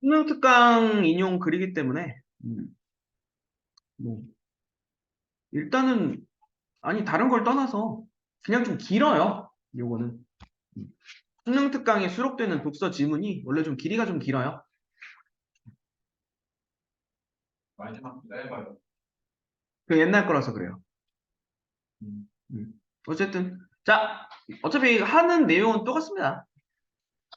수능 특강 인용 글이기 때문에 뭐 일단은 아니 다른 걸 떠나서 그냥 좀 길어요. 요거는 음. 수능 특강에 수록되는 독서 지문이 원래 좀 길이가 좀 길어요. 마지막 짧아요. 그 옛날 거라서 그래요. 음. 음. 어쨌든 자 어차피 하는 내용은 똑같습니다.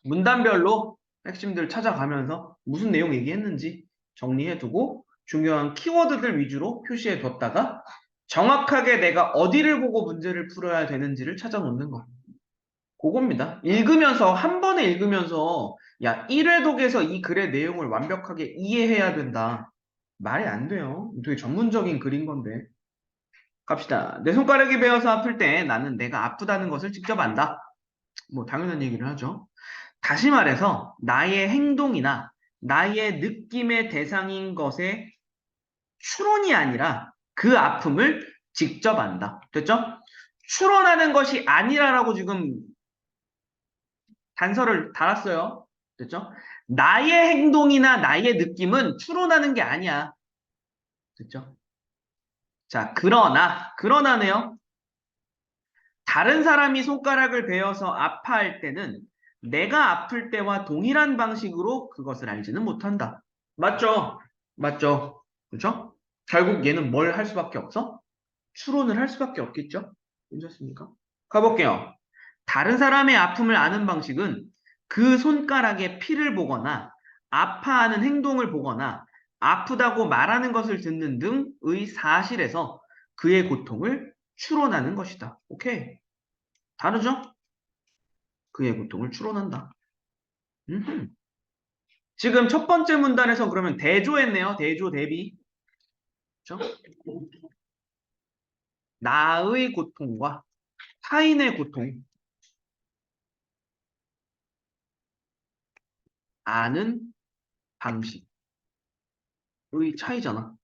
문단별로 핵심들 찾아가면서 무슨 내용 얘기했는지 정리해두고 중요한 키워드들 위주로 표시해뒀다가 정확하게 내가 어디를 보고 문제를 풀어야 되는지를 찾아놓는 거. 그겁니다. 읽으면서 한 번에 읽으면서 야 1회 독에서 이 글의 내용을 완벽하게 이해해야 된다. 말이 안 돼요. 되게 전문적인 글인 건데. 갑시다. 내 손가락이 베어서 아플 때 나는 내가 아프다는 것을 직접 안다. 뭐 당연한 얘기를 하죠. 다시 말해서 나의 행동이나 나의 느낌의 대상인 것의 추론이 아니라 그 아픔을 직접 안다. 됐죠? 추론하는 것이 아니라라고 지금 단서를 달았어요. 됐죠? 나의 행동이나 나의 느낌은 추론하는 게 아니야. 됐죠? 자, 그러나네요. 다른 사람이 손가락을 베어서 아파할 때는 내가 아플 때와 동일한 방식으로 그것을 알지는 못한다. 맞죠? 맞죠? 그렇죠? 결국 얘는 뭘 할 수밖에 없어? 추론을 할 수밖에 없겠죠? 괜찮습니까? 가볼게요. 다른 사람의 아픔을 아는 방식은 그 손가락에 피를 보거나 아파하는 행동을 보거나 아프다고 말하는 것을 듣는 등의 사실에서 그의 고통을 추론하는 것이다. 오케이. 다르죠? 그의 고통을 추론한다. 음흠. 지금 첫 번째 문단에서 그러면 대조했네요. 대조 대비. 그렇죠? 나의 고통과 타인의 고통 아는 방식의 차이잖아.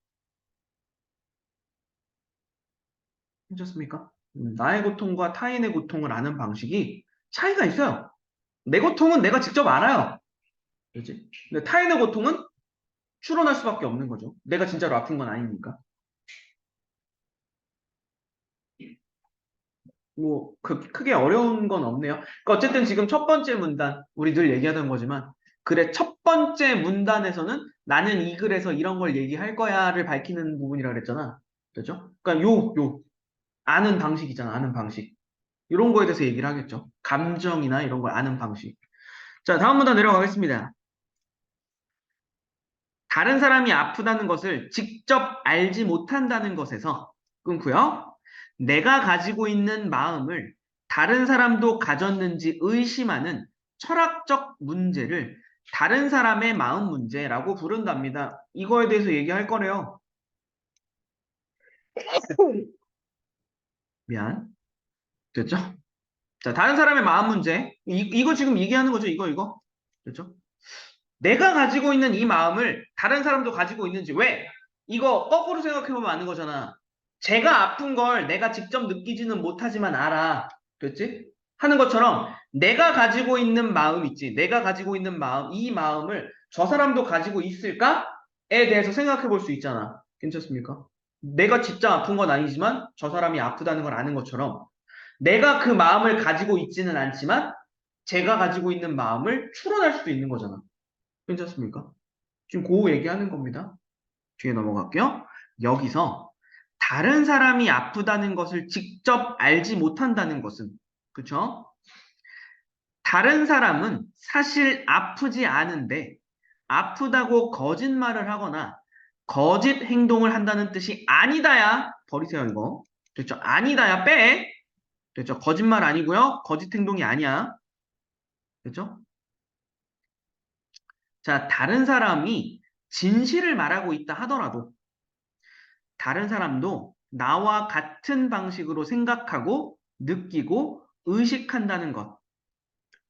괜찮습니까? 나의 고통과 타인의 고통을 아는 방식이 차이가 있어요. 내 고통은 내가 직접 알아요. 그렇지? 근데 타인의 고통은 추론할 수밖에 없는 거죠. 내가 진짜로 아픈 건 아니니까. 뭐, 크게 어려운 건 없네요. 그러니까 어쨌든 지금 첫 번째 문단, 우리 늘 얘기하던 거지만, 그래, 첫 번째 문단에서는 나는 이 글에서 이런 걸 얘기할 거야를 밝히는 부분이라 그랬잖아. 그렇죠? 그러니까 아는 방식이잖아, 아는 방식. 이런 거에 대해서 얘기를 하겠죠. 감정이나 이런 걸 아는 방식. 자, 다음 문단 내려가겠습니다. 다른 사람이 아프다는 것을 직접 알지 못한다는 것에서 끊고요. 내가 가지고 있는 마음을 다른 사람도 가졌는지 의심하는 철학적 문제를 다른 사람의 마음 문제라고 부른답니다. 이거에 대해서 얘기할 거래요. 미안. 됐죠? 자, 다른 사람의 마음 문제. 이거 지금 얘기하는 거죠. 이거. 됐죠? 내가 가지고 있는 이 마음을 다른 사람도 가지고 있는지 왜? 이거 거꾸로 생각해보면 아는 거잖아. 제가 아픈 걸 내가 직접 느끼지는 못하지만 알아. 됐지? 하는 것처럼 내가 가지고 있는 마음 있지. 내가 가지고 있는 마음, 이 마음을 저 사람도 가지고 있을까? 에 대해서 생각해 볼 수 있잖아. 괜찮습니까? 내가 진짜 아픈 건 아니지만 저 사람이 아프다는 걸 아는 것처럼 내가 그 마음을 가지고 있지는 않지만 제가 가지고 있는 마음을 추론할 수도 있는 거잖아. 괜찮습니까? 지금 그 얘기하는 겁니다. 뒤에 넘어갈게요. 여기서 다른 사람이 아프다는 것을 직접 알지 못한다는 것은, 그쵸? 다른 사람은 사실 아프지 않은데 아프다고 거짓말을 하거나 거짓 행동을 한다는 뜻이 아니다야. 버리세요, 이거. 됐죠? 아니다야, 빼. 됐죠? 거짓말 아니고요. 거짓 행동이 아니야. 됐죠? 자, 다른 사람이 진실을 말하고 있다 하더라도 다른 사람도 나와 같은 방식으로 생각하고 느끼고 의식한다는 것,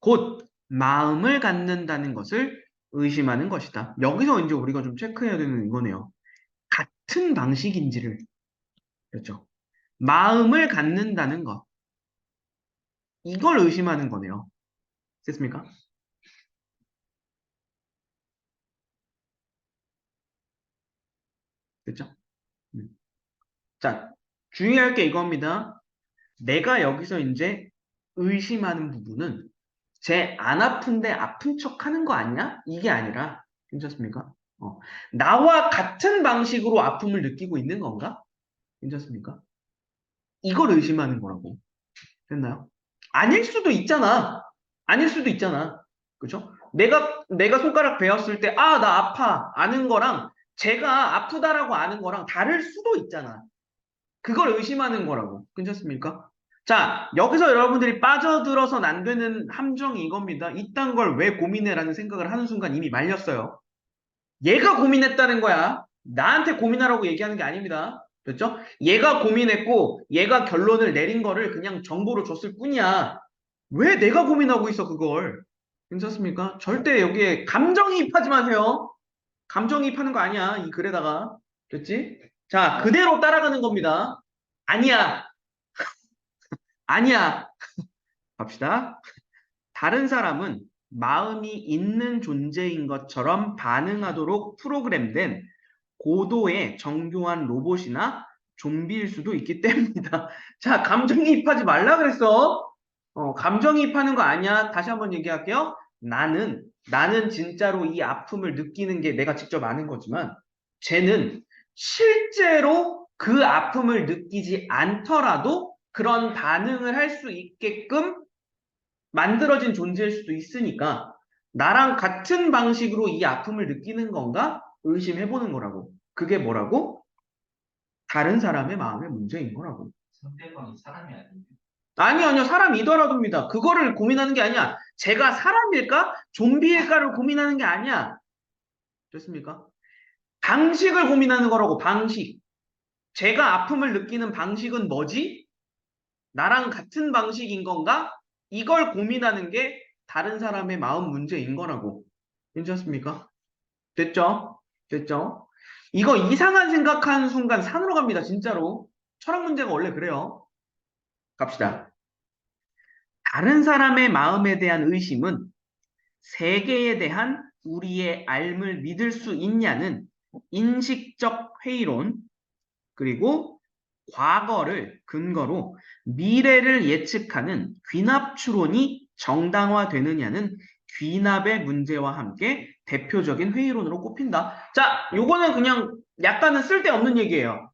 곧 마음을 갖는다는 것을 의심하는 것이다. 여기서 이제 우리가 좀 체크해야 되는 이거네요. 같은 방식인지를, 그렇죠? 마음을 갖는다는 것, 이걸 의심하는 거네요. 됐습니까? 됐죠? 음. 자, 주의할 게 이겁니다. 내가 여기서 이제 의심하는 부분은 쟤 안 아픈데 아픈 척 하는 거 아니야? 이게 아니라, 괜찮습니까? 나와 같은 방식으로 아픔을 느끼고 있는 건가? 괜찮습니까? 이걸 의심하는 거라고. 됐나요? 아닐 수도 있잖아. 아닐 수도 있잖아. 그죠? 내가 손가락 베었을 때, 아, 나 아파. 아는 거랑, 제가 아프다라고 아는 거랑 다를 수도 있잖아. 그걸 의심하는 거라고. 괜찮습니까? 자, 여기서 여러분들이 빠져들어선 안 되는 함정이 이겁니다. 이딴 걸 왜 고민해라는 생각을 하는 순간 이미 말렸어요. 얘가 고민했다는 거야. 나한테 고민하라고 얘기하는 게 아닙니다. 됐죠? 얘가 고민했고, 얘가 결론을 내린 거를 그냥 정보로 줬을 뿐이야. 왜 내가 고민하고 있어, 그걸? 괜찮습니까? 절대 여기에 감정이입하지 마세요. 감정이입하는 거 아니야, 이 글에다가. 됐지? 자, 그대로 따라가는 겁니다. 아니야, 아니야. 갑시다. 다른 사람은 마음이 있는 존재인 것처럼 반응하도록 프로그램된 고도의 정교한 로봇이나 좀비일 수도 있기 때문이다. 자, 감정이입하지 말라 그랬어. 감정이입하는 거 아니야. 다시 한번 얘기할게요. 나는 진짜로 이 아픔을 느끼는 게 내가 직접 아는 거지만, 쟤는 실제로 그 아픔을 느끼지 않더라도 그런 반응을 할 수 있게끔 만들어진 존재일 수도 있으니까, 나랑 같은 방식으로 이 아픔을 느끼는 건가? 의심해보는 거라고. 그게 뭐라고? 다른 사람의 마음의 문제인 거라고. 상대방이 사람이 아니에요. 아니요. 사람이더라도입니다. 그거를 고민하는 게 아니야. 제가 사람일까? 좀비일까를 고민하는 게 아니야. 됐습니까? 방식을 고민하는 거라고, 방식. 제가 아픔을 느끼는 방식은 뭐지? 나랑 같은 방식인 건가? 이걸 고민하는 게 다른 사람의 마음 문제인 거라고. 괜찮습니까? 됐죠? 됐죠? 이거 이상한 생각하는 순간 산으로 갑니다, 진짜로. 철학 문제가 원래 그래요. 갑시다. 다른 사람의 마음에 대한 의심은 세계에 대한 우리의 알을 믿을 수 있냐는 인식적 회의론, 그리고 과거를 근거로 미래를 예측하는 귀납 추론이 정당화되느냐는 귀납의 문제와 함께 대표적인 회의론으로 꼽힌다. 자, 요거는 그냥 약간은 쓸데없는 얘기예요.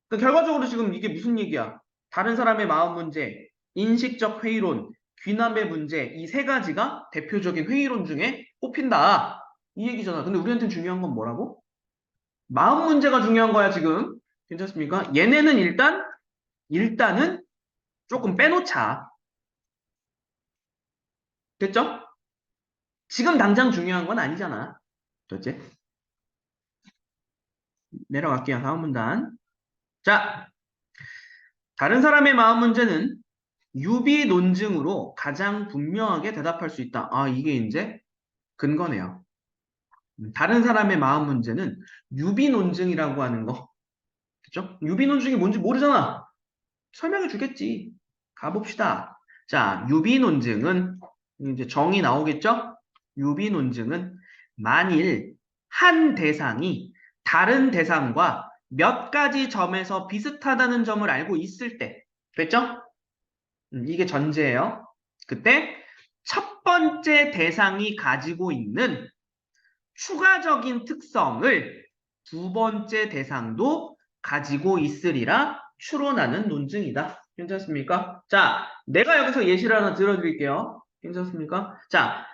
그러니까 결과적으로 지금 이게 무슨 얘기야? 다른 사람의 마음 문제, 인식적 회의론, 귀남의 문제, 이 세 가지가 대표적인 회의론 중에 꼽힌다. 이 얘기잖아. 근데 우리한테는 중요한 건 뭐라고? 마음 문제가 중요한 거야, 지금. 괜찮습니까? 얘네는 일단은 조금 빼놓자. 됐죠? 지금 당장 중요한 건 아니잖아. 됐지? 내려갈게요. 다음 문단. 자, 다른 사람의 마음 문제는 유비 논증으로 가장 분명하게 대답할 수 있다. 아, 이게 이제 근거네요. 다른 사람의 마음 문제는 유비 논증이라고 하는 거. 그죠? 유비 논증이 뭔지 모르잖아. 설명해 주겠지. 가봅시다. 자, 유비 논증은 이제 정의 나오겠죠? 유비 논증은 만일 한 대상이 다른 대상과 몇 가지 점에서 비슷하다는 점을 알고 있을 때, 됐죠? 이게 전제예요. 그때 첫 번째 대상이 가지고 있는 추가적인 특성을 두 번째 대상도 가지고 있으리라 추론하는 논증이다. 괜찮습니까? 자, 내가 여기서 예시를 하나 들어드릴게요. 괜찮습니까? 자,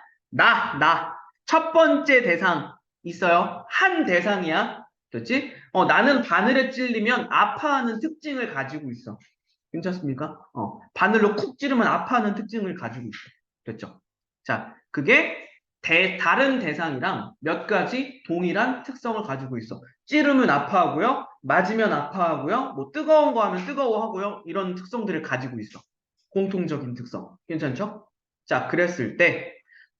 첫 번째 대상 있어요. 한 대상이야. 됐지? 나는 바늘에 찔리면 아파하는 특징을 가지고 있어. 괜찮습니까? 바늘로 쿡 찌르면 아파하는 특징을 가지고 있어. 됐죠? 자, 그게 다른 대상이랑 몇 가지 동일한 특성을 가지고 있어. 찌르면 아파하고요. 맞으면 아파하고요. 뭐 뜨거운 거 하면 뜨거워하고요. 이런 특성들을 가지고 있어. 공통적인 특성. 괜찮죠? 자, 그랬을 때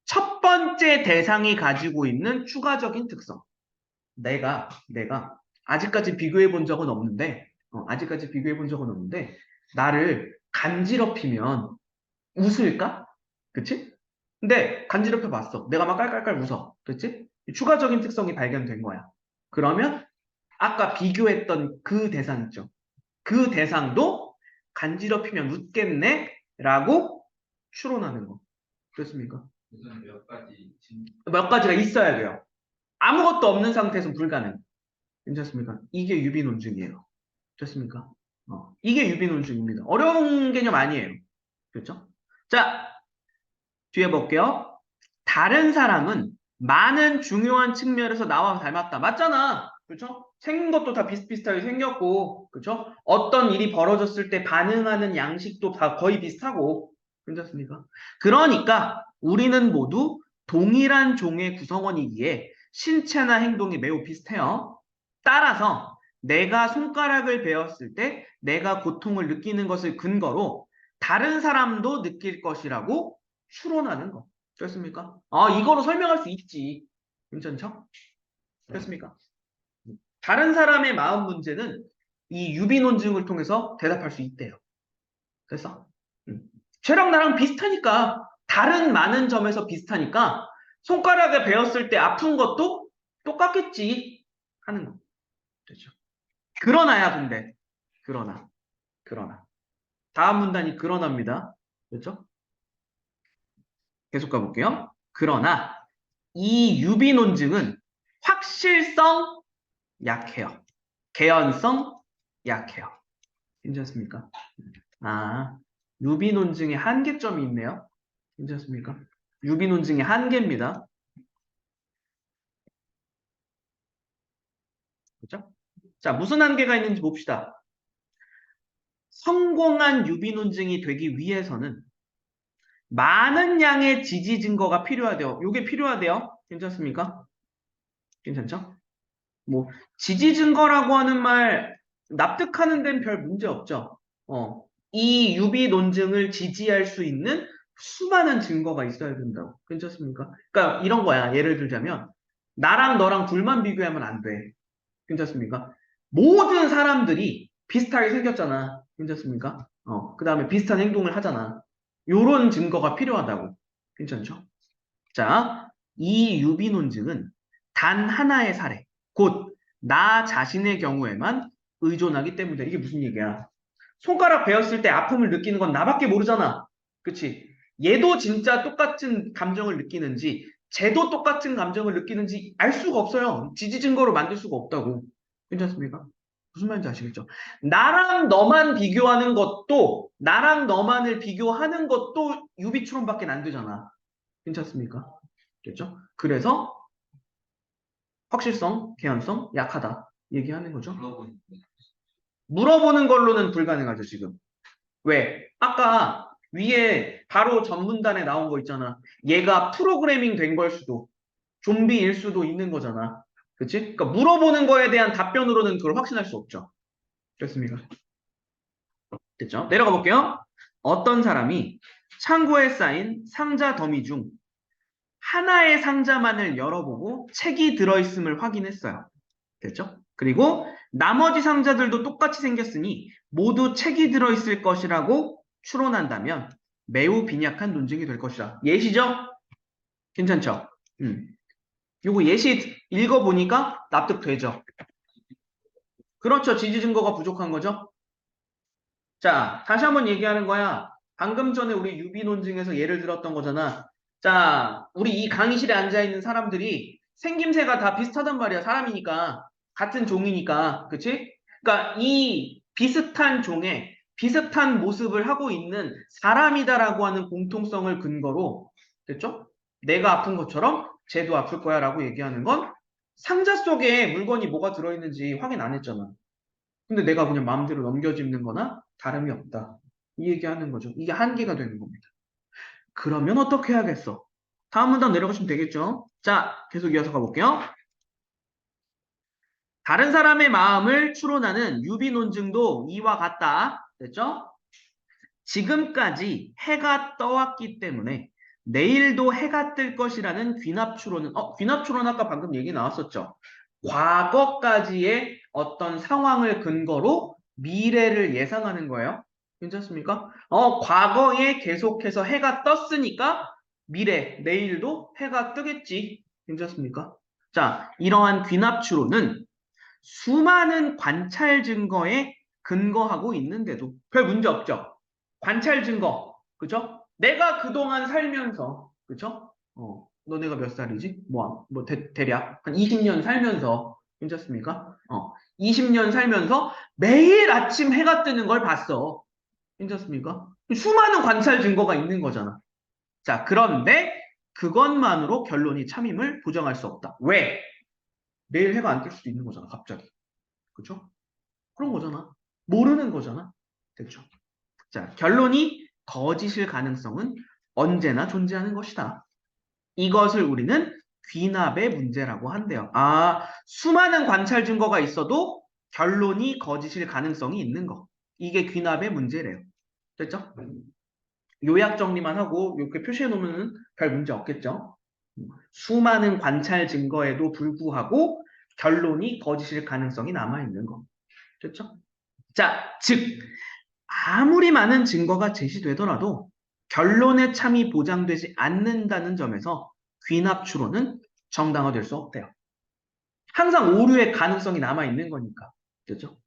첫 번째 대상이 가지고 있는 추가적인 특성. 내가 아직까지 비교해 본 적은 없는데, 아직까지 비교해 본 적은 없는데, 나를 간지럽히면 웃을까? 그치? 근데 간지럽혀 봤어. 내가 막 깔깔깔 웃어. 그치? 추가적인 특성이 발견된 거야. 그러면 아까 비교했던 그 대상 있죠. 그 대상도 간지럽히면 웃겠네? 라고 추론하는 거. 됐습니까? 무슨 몇 가지 몇 가지가 있어야 돼요. 아무것도 없는 상태에서는 불가능. 괜찮습니까? 이게 유비논증이에요. 됐습니까? 이게 유비논증입니다. 어려운 개념 아니에요. 그렇죠? 자, 뒤에 볼게요. 다른 사람은 많은 중요한 측면에서 나와 닮았다. 맞잖아. 그렇죠? 생긴 것도 다 비슷비슷하게 생겼고, 그렇죠? 어떤 일이 벌어졌을 때 반응하는 양식도 다 거의 비슷하고, 괜찮습니까? 그러니까 우리는 모두 동일한 종의 구성원이기에 신체나 행동이 매우 비슷해요. 따라서 내가 손가락을 베었을 때 내가 고통을 느끼는 것을 근거로 다른 사람도 느낄 것이라고 추론하는 거. 됐습니까? 이거로 설명할 수 있지. 괜찮죠? 됐습니까? 다른 사람의 마음 문제는 이 유비논증을 통해서 대답할 수 있대요. 됐어? 쟤랑 나랑 비슷하니까, 다른 많은 점에서 비슷하니까, 손가락에 베었을 때 아픈 것도 똑같겠지. 하는 거. 됐죠? 그러나야, 근데. 그러나. 다음 문단이 그러나입니다. 됐죠? 계속 가볼게요. 그러나, 이 유비논증은 확실성 약해요. 개연성 약해요. 괜찮습니까? 아, 유비논증의 한계점이 있네요. 괜찮습니까? 유비논증의 한계입니다. 그렇죠? 자, 무슨 한계가 있는지 봅시다. 성공한 유비논증이 되기 위해서는 많은 양의 지지 증거가 필요하대요. 요게 필요하대요. 괜찮습니까? 괜찮죠? 뭐 지지 증거라고 하는 말 납득하는 데는 별 문제 없죠. 이 유비 논증을 지지할 수 있는 수많은 증거가 있어야 된다고. 괜찮습니까? 그러니까 이런 거야. 예를 들자면 나랑 너랑 둘만 비교하면 안 돼. 괜찮습니까? 모든 사람들이 비슷하게 생겼잖아. 괜찮습니까? 그 다음에 비슷한 행동을 하잖아. 요런 증거가 필요하다고. 괜찮죠? 자, 이 유비 논증은 단 하나의 사례, 곧 나 자신의 경우에만 의존하기 때문이다. 이게 무슨 얘기야? 손가락 베었을 때 아픔을 느끼는 건 나밖에 모르잖아. 그치? 얘도 진짜 똑같은 감정을 느끼는지, 쟤도 똑같은 감정을 느끼는지 알 수가 없어요. 지지 증거로 만들 수가 없다고. 괜찮습니까? 무슨 말인지 아시겠죠? 나랑 너만 비교하는 것도, 나랑 너만을 비교하는 것도 유비추론밖에 안 되잖아. 괜찮습니까? 겠죠? 그래서 확실성, 개연성 약하다 얘기하는 거죠. 물어보니까 물어보는 걸로는 불가능하죠, 지금. 왜? 아까 위에 바로 전문단에 나온 거 있잖아. 얘가 프로그래밍 된 걸 수도, 좀비일 수도 있는 거잖아. 그치? 그러니까 물어보는 거에 대한 답변으로는 그걸 확신할 수 없죠. 됐습니까? 됐죠? 내려가 볼게요. 어떤 사람이 창고에 쌓인 상자 더미 중 하나의 상자만을 열어보고 책이 들어있음을 확인했어요. 됐죠? 그리고 나머지 상자들도 똑같이 생겼으니 모두 책이 들어있을 것이라고 추론한다면 매우 빈약한 논증이 될 것이다. 예시죠? 괜찮죠? 요거 예시 읽어보니까 납득되죠? 그렇죠. 지지 증거가 부족한 거죠? 자, 다시 한번 얘기하는 거야. 방금 전에 우리 유비 논증에서 예를 들었던 거잖아. 자, 우리 이 강의실에 앉아있는 사람들이 생김새가 다 비슷하단 말이야. 사람이니까. 같은 종이니까. 그치? 그러니까 이 비슷한 종에 비슷한 모습을 하고 있는 사람이다라고 하는 공통성을 근거로, 됐죠? 내가 아픈 것처럼 쟤도 아플 거야 라고 얘기하는 건 상자 속에 물건이 뭐가 들어있는지 확인 안 했잖아. 근데 내가 그냥 마음대로 넘겨짚는 거나 다름이 없다. 이 얘기하는 거죠. 이게 한계가 되는 겁니다. 그러면 어떻게 해야겠어? 다음 문단 내려가시면 되겠죠? 자, 계속 이어서 가볼게요. 다른 사람의 마음을 추론하는 유비 논증도 이와 같다. 됐죠? 지금까지 해가 떠왔기 때문에 내일도 해가 뜰 것이라는 귀납 추론은, 귀납 추론 아까 방금 얘기 나왔었죠. 과거까지의 어떤 상황을 근거로 미래를 예상하는 거예요. 괜찮습니까? 과거에 계속해서 해가 떴으니까 미래, 내일도 해가 뜨겠지. 괜찮습니까? 자, 이러한 귀납 추론은 수많은 관찰 증거에 근거하고 있는데도 별 문제 없죠. 관찰 증거, 그죠? 내가 그동안 살면서, 그죠? 너네가 몇 살이지? 대략 한 20년 살면서, 괜찮습니까? 20년 살면서 매일 아침 해가 뜨는 걸 봤어. 괜찮습니까? 수많은 관찰 증거가 있는 거잖아. 자, 그런데 그것만으로 결론이 참임을 부정할 수 없다. 왜? 내일 해가 안 뜰 수도 있는 거잖아, 갑자기. 그죠? 그런 거잖아. 모르는 거잖아. 됐죠? 자, 결론이 거짓일 가능성은 언제나 존재하는 것이다. 이것을 우리는 귀납의 문제라고 한대요. 아, 수많은 관찰 증거가 있어도 결론이 거짓일 가능성이 있는 거. 이게 귀납의 문제래요. 됐죠? 요약 정리만 하고 이렇게 표시해 놓으면 별 문제 없겠죠? 수많은 관찰 증거에도 불구하고 결론이 거짓일 가능성이 남아있는 거. 됐죠? 자, 즉, 아무리 많은 증거가 제시되더라도 결론의 참이 보장되지 않는다는 점에서 귀납 추론은 정당화될 수 없대요. 항상 오류의 가능성이 남아있는 거니까. 됐죠?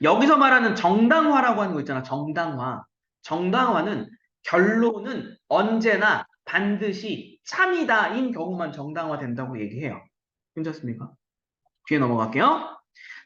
여기서 말하는 정당화라고 하는 거 있잖아. 정당화. 정당화는 결론은 언제나 반드시 참이다인 경우만 정당화된다고 얘기해요. 괜찮습니까? 뒤에 넘어갈게요.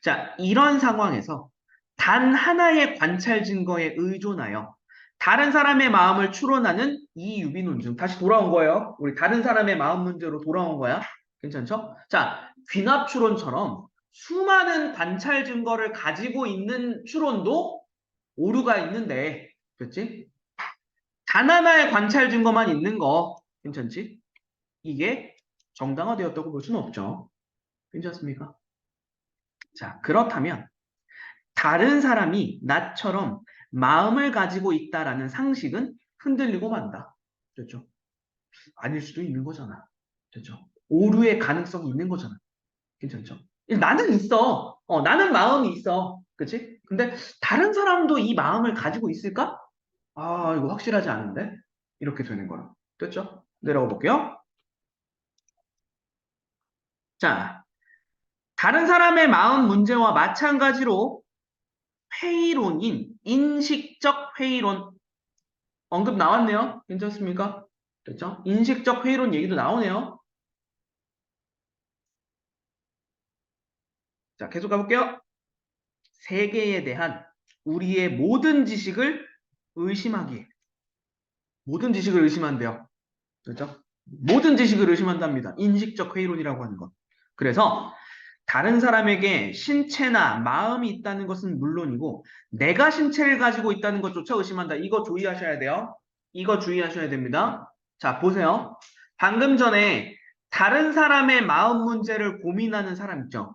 자, 이런 상황에서 단 하나의 관찰 증거에 의존하여 다른 사람의 마음을 추론하는 이 유비논증. 다시 돌아온 거예요. 우리 다른 사람의 마음 문제로 돌아온 거야. 괜찮죠? 자, 귀납 추론처럼 수많은 관찰 증거를 가지고 있는 추론도 오류가 있는데, 그렇지? 단 하나의 관찰 증거만 있는 거, 괜찮지? 이게 정당화되었다고 볼 수는 없죠. 괜찮습니까? 자, 그렇다면 다른 사람이 나처럼 마음을 가지고 있다라는 상식은 흔들리고 만다. 됐죠? 아닐 수도 있는 거잖아. 됐죠? 오류의 가능성이 있는 거잖아. 괜찮죠? 나는 있어. 나는 마음이 있어. 그치? 근데 다른 사람도 이 마음을 가지고 있을까? 아, 이거 확실하지 않은데? 이렇게 되는 거라. 됐죠? 내려가 볼게요. 자, 다른 사람의 마음 문제와 마찬가지로 회의론인 인식적 회의론 언급 나왔네요. 괜찮습니까? 됐죠? 인식적 회의론 얘기도 나오네요. 자, 계속 가볼게요. 세계에 대한 우리의 모든 지식을 의심하기에 모든 지식을 의심한대요. 그렇죠? 모든 지식을 의심한답니다. 인식적 회의론이라고 하는 것. 그래서 다른 사람에게 신체나 마음이 있다는 것은 물론이고 내가 신체를 가지고 있다는 것조차 의심한다. 이거 주의하셔야 돼요. 이거 주의하셔야 됩니다. 자, 보세요. 방금 전에 다른 사람의 마음 문제를 고민하는 사람 있죠.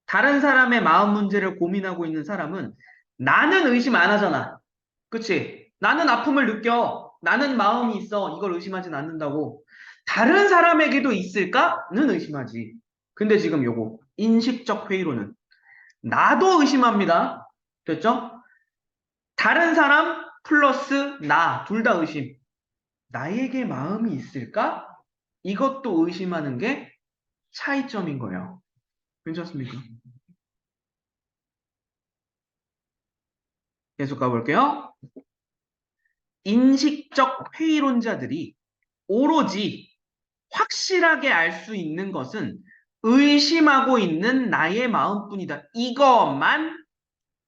다른 사람의 마음 문제를 고민하고 있는 사람은 나는 의심 안 하잖아. 그치? 나는 아픔을 느껴. 나는 마음이 있어. 이걸 의심하진 않는다고. 다른 사람에게도 있을까는 의심하지. 근데 지금 요거 인식적 회의로는 나도 의심합니다. 됐죠? 다른 사람 플러스 나 둘 다 의심. 나에게 마음이 있을까? 이것도 의심하는 게 차이점인 거예요. 괜찮습니까? 계속 가볼게요. 인식적 회의론자들이 오로지 확실하게 알 수 있는 것은 의심하고 있는 나의 마음뿐이다. 이것만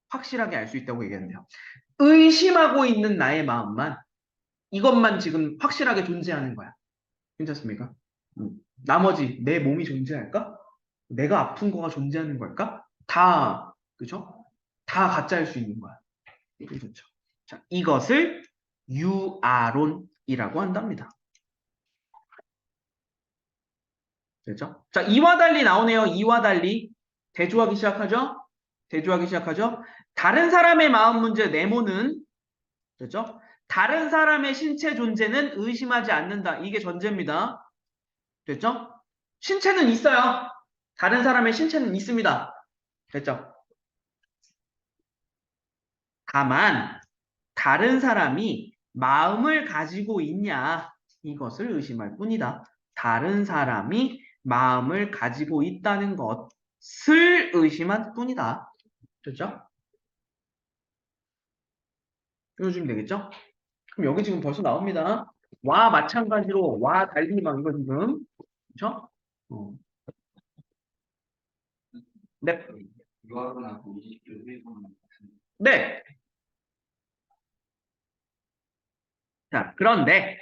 확실하게 알 수 있다고 얘기하는데요. 의심하고 있는 나의 마음만, 이것만 지금 확실하게 존재하는 거야. 괜찮습니까? 나머지 내 몸이 존재할까? 내가 아픈 거가 존재하는 걸까? 다, 그죠? 다 가짜일 수 있는 거야. 그렇죠. 자, 이것을 유아론이라고 한답니다. 됐죠? 자, 이와 달리 나오네요. 이와 달리. 대조하기 시작하죠? 대조하기 시작하죠? 다른 사람의 마음 문제 네모는, 됐죠? 다른 사람의 신체 존재는 의심하지 않는다. 이게 전제입니다. 됐죠? 신체는 있어요. 다른 사람의 신체는 있습니다. 됐죠? 다만, 다른 사람이 마음을 가지고 있냐, 이것을 의심할 뿐이다. 다른 사람이 마음을 가지고 있다는 것, 의심할 뿐이다. 됐죠? 이거 주면 되겠죠? 그럼 여기 지금 벌써 나옵니다. 와 마찬가지로 와 달리 막 이거 지금 그렇죠? 네, 유학을 하고 20km 회복하는 네. 자 그런데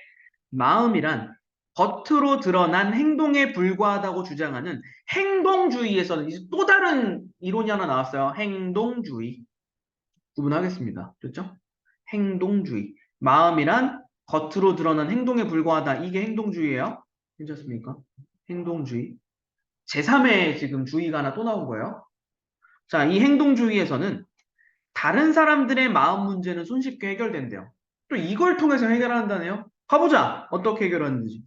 마음이란 겉으로 드러난 행동에 불과하다고 주장하는 행동주의에서는 이제 또 다른 이론이 하나 나왔어요. 행동주의. 구분하겠습니다. 됐죠? 행동주의. 마음이란 겉으로 드러난 행동에 불과하다. 이게 행동주의예요. 괜찮습니까? 행동주의. 제3의 지금 주의가 하나 또 나온 거예요. 자, 이 행동주의에서는 다른 사람들의 마음 문제는 손쉽게 해결된대요. 또 이걸 통해서 해결한다네요. 가보자. 어떻게 해결하는지.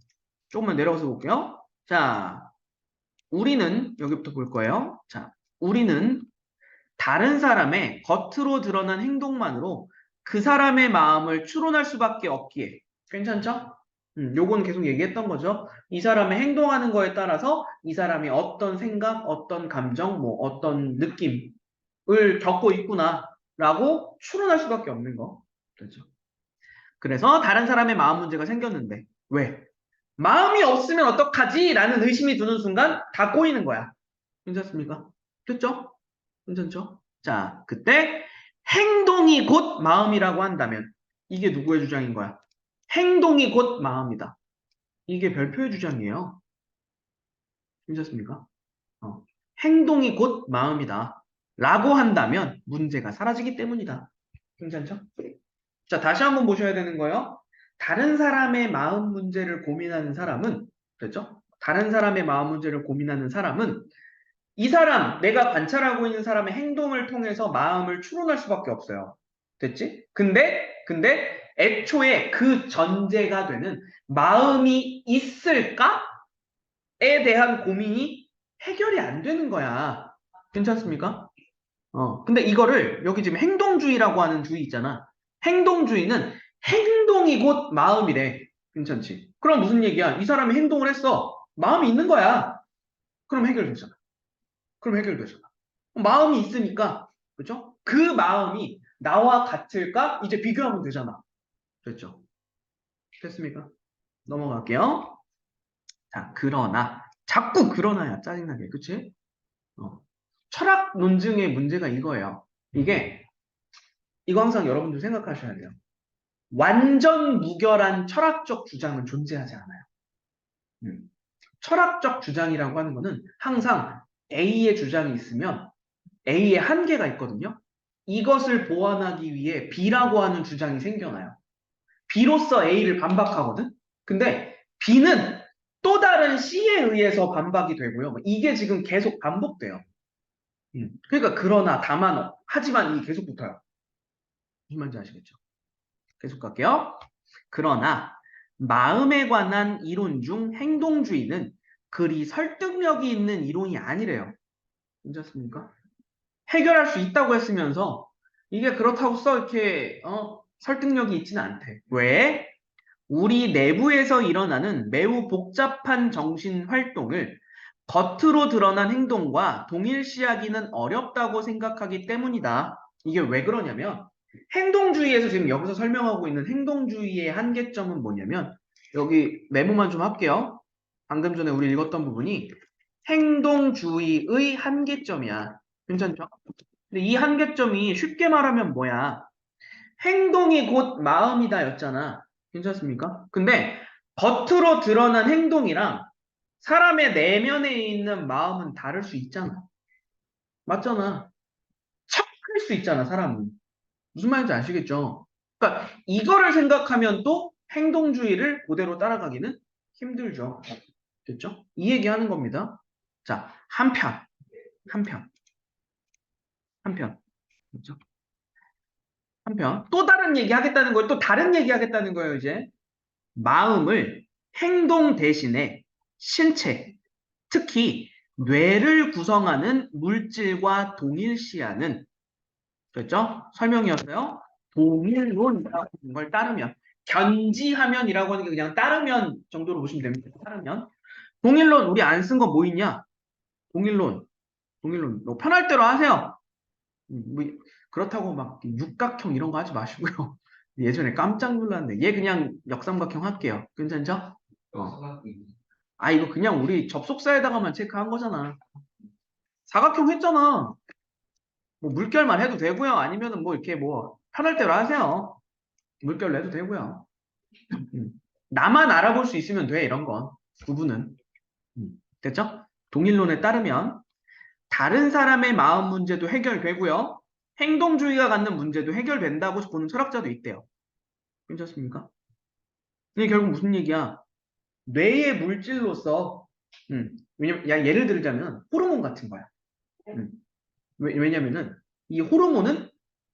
조금만 내려가서 볼게요. 자, 우리는 여기부터 볼 거예요. 자, 우리는 다른 사람의 겉으로 드러난 행동만으로 그 사람의 마음을 추론할 수밖에 없기에. 괜찮죠? 요건 계속 얘기했던 거죠. 이 사람의 행동하는 거에 따라서 이 사람이 어떤 생각, 어떤 감정, 뭐 어떤 느낌을 겪고 있구나라고 추론할 수밖에 없는 거. 그렇죠? 그래서 다른 사람의 마음 문제가 생겼는데 왜? 마음이 없으면 어떡하지? 라는 의심이 드는 순간 다 꼬이는 거야. 괜찮습니까? 됐죠? 괜찮죠? 자, 그때 행동이 곧 마음이라고 한다면 이게 누구의 주장인 거야? 행동이 곧 마음이다. 이게 별표의 주장이에요. 괜찮습니까? 어. 행동이 곧 마음이다. 라고 한다면 문제가 사라지기 때문이다. 괜찮죠? 자, 다시 한번 보셔야 되는 거예요. 다른 사람의 마음 문제를 고민하는 사람은, 됐죠? 다른 사람의 마음 문제를 고민하는 사람은 이 사람, 내가 관찰하고 있는 사람의 행동을 통해서 마음을 추론할 수밖에 없어요. 됐지? 근데 애초에 그 전제가 되는 마음이 있을까에 대한 고민이 해결이 안 되는 거야. 괜찮습니까? 근데 이거를 여기 지금 행동주의라고 하는 주의 있잖아. 행동주의는 행동이 곧 마음이래. 괜찮지? 그럼 무슨 얘기야? 이 사람이 행동을 했어. 마음이 있는 거야. 그럼 해결되잖아. 그럼 해결되잖아. 마음이 있으니까, 그죠? 그 마음이 나와 같을까? 이제 비교하면 되잖아. 됐죠? 됐습니까? 넘어갈게요. 자, 그러나, 자꾸 그러나야 짜증나게, 그치? 어. 철학 논증의 문제가 이거예요. 이거 항상 여러분들 생각하셔야 돼요. 완전 무결한 철학적 주장은 존재하지 않아요. 음. 철학적 주장이라고 하는 거는 항상 A의 주장이 있으면 A의 한계가 있거든요. 이것을 보완하기 위해 B라고 하는 주장이 생겨나요. B로서 A를 반박하거든. 근데 B는 또 다른 C에 의해서 반박이 되고요. 이게 지금 계속 반복돼요. 그러니까 그러나 다만 하지만 이 계속 붙어요. 무슨 말인지 아시겠죠? 계속 갈게요. 그러나 마음에 관한 이론 중 행동주의는 그리 설득력이 있는 이론이 아니래요. 괜찮습니까? 해결할 수 있다고 했으면서 이게 그렇다고 이렇게 설득력이 있지는 않대. 왜? 우리 내부에서 일어나는 매우 복잡한 정신 활동을 겉으로 드러난 행동과 동일시하기는 어렵다고 생각하기 때문이다. 이게 왜 그러냐면 행동주의에서 지금 여기서 설명하고 있는 행동주의의 한계점은 뭐냐면 여기 메모만 좀 할게요. 방금 전에 우리 읽었던 부분이 행동주의의 한계점이야. 괜찮죠? 근데 이 한계점이 쉽게 말하면 뭐야? 행동이 곧 마음이다 였잖아. 괜찮습니까? 근데 겉으로 드러난 행동이랑 사람의 내면에 있는 마음은 다를 수 있잖아. 맞잖아. 척할 수 있잖아, 사람은. 무슨 말인지 아시겠죠? 그러니까 이거를 생각하면 또 행동주의를 그대로 따라가기는 힘들죠. 됐죠? 이 얘기하는 겁니다. 자, 한편, 한편. 그렇죠? 한편 또 다른 얘기 하겠다는 거예요. 또 다른 얘기 하겠다는 거예요, 이제. 마음을 행동 대신에 신체, 특히 뇌를 구성하는 물질과 동일시하는, 그렇죠? 설명이었어요. 동일론이라고 하는 걸 따르면, 견지하면이라고 하는 게 그냥 따르면 정도로 보시면 됩니다. 따르면. 동일론, 우리 안 쓴 거 뭐 있냐? 동일론. 동일론. 뭐 편할 대로 하세요. 뭐 그렇다고 막 육각형 이런 거 하지 마시고요. 예전에 깜짝 놀랐네. 얘 그냥 역삼각형 할게요. 괜찮죠? 이거 그냥 우리 접속사에다가만 체크한 거잖아. 사각형 했잖아. 뭐 물결만 해도 되고요. 아니면은 뭐 이렇게 뭐 편할 대로 하세요. 물결 내도 되고요. 음. 나만 알아볼 수 있으면 돼, 이런 건. 부분은. 됐죠? 동일론에 따르면 다른 사람의 마음 문제도 해결되고요. 행동주의가 갖는 문제도 해결된다고 보는 철학자도 있대요. 괜찮습니까? 이게 결국 무슨 얘기야? 뇌의 물질로서, 왜냐면, 예를 들자면, 호르몬 같은 거야. 왜냐면은, 이 호르몬은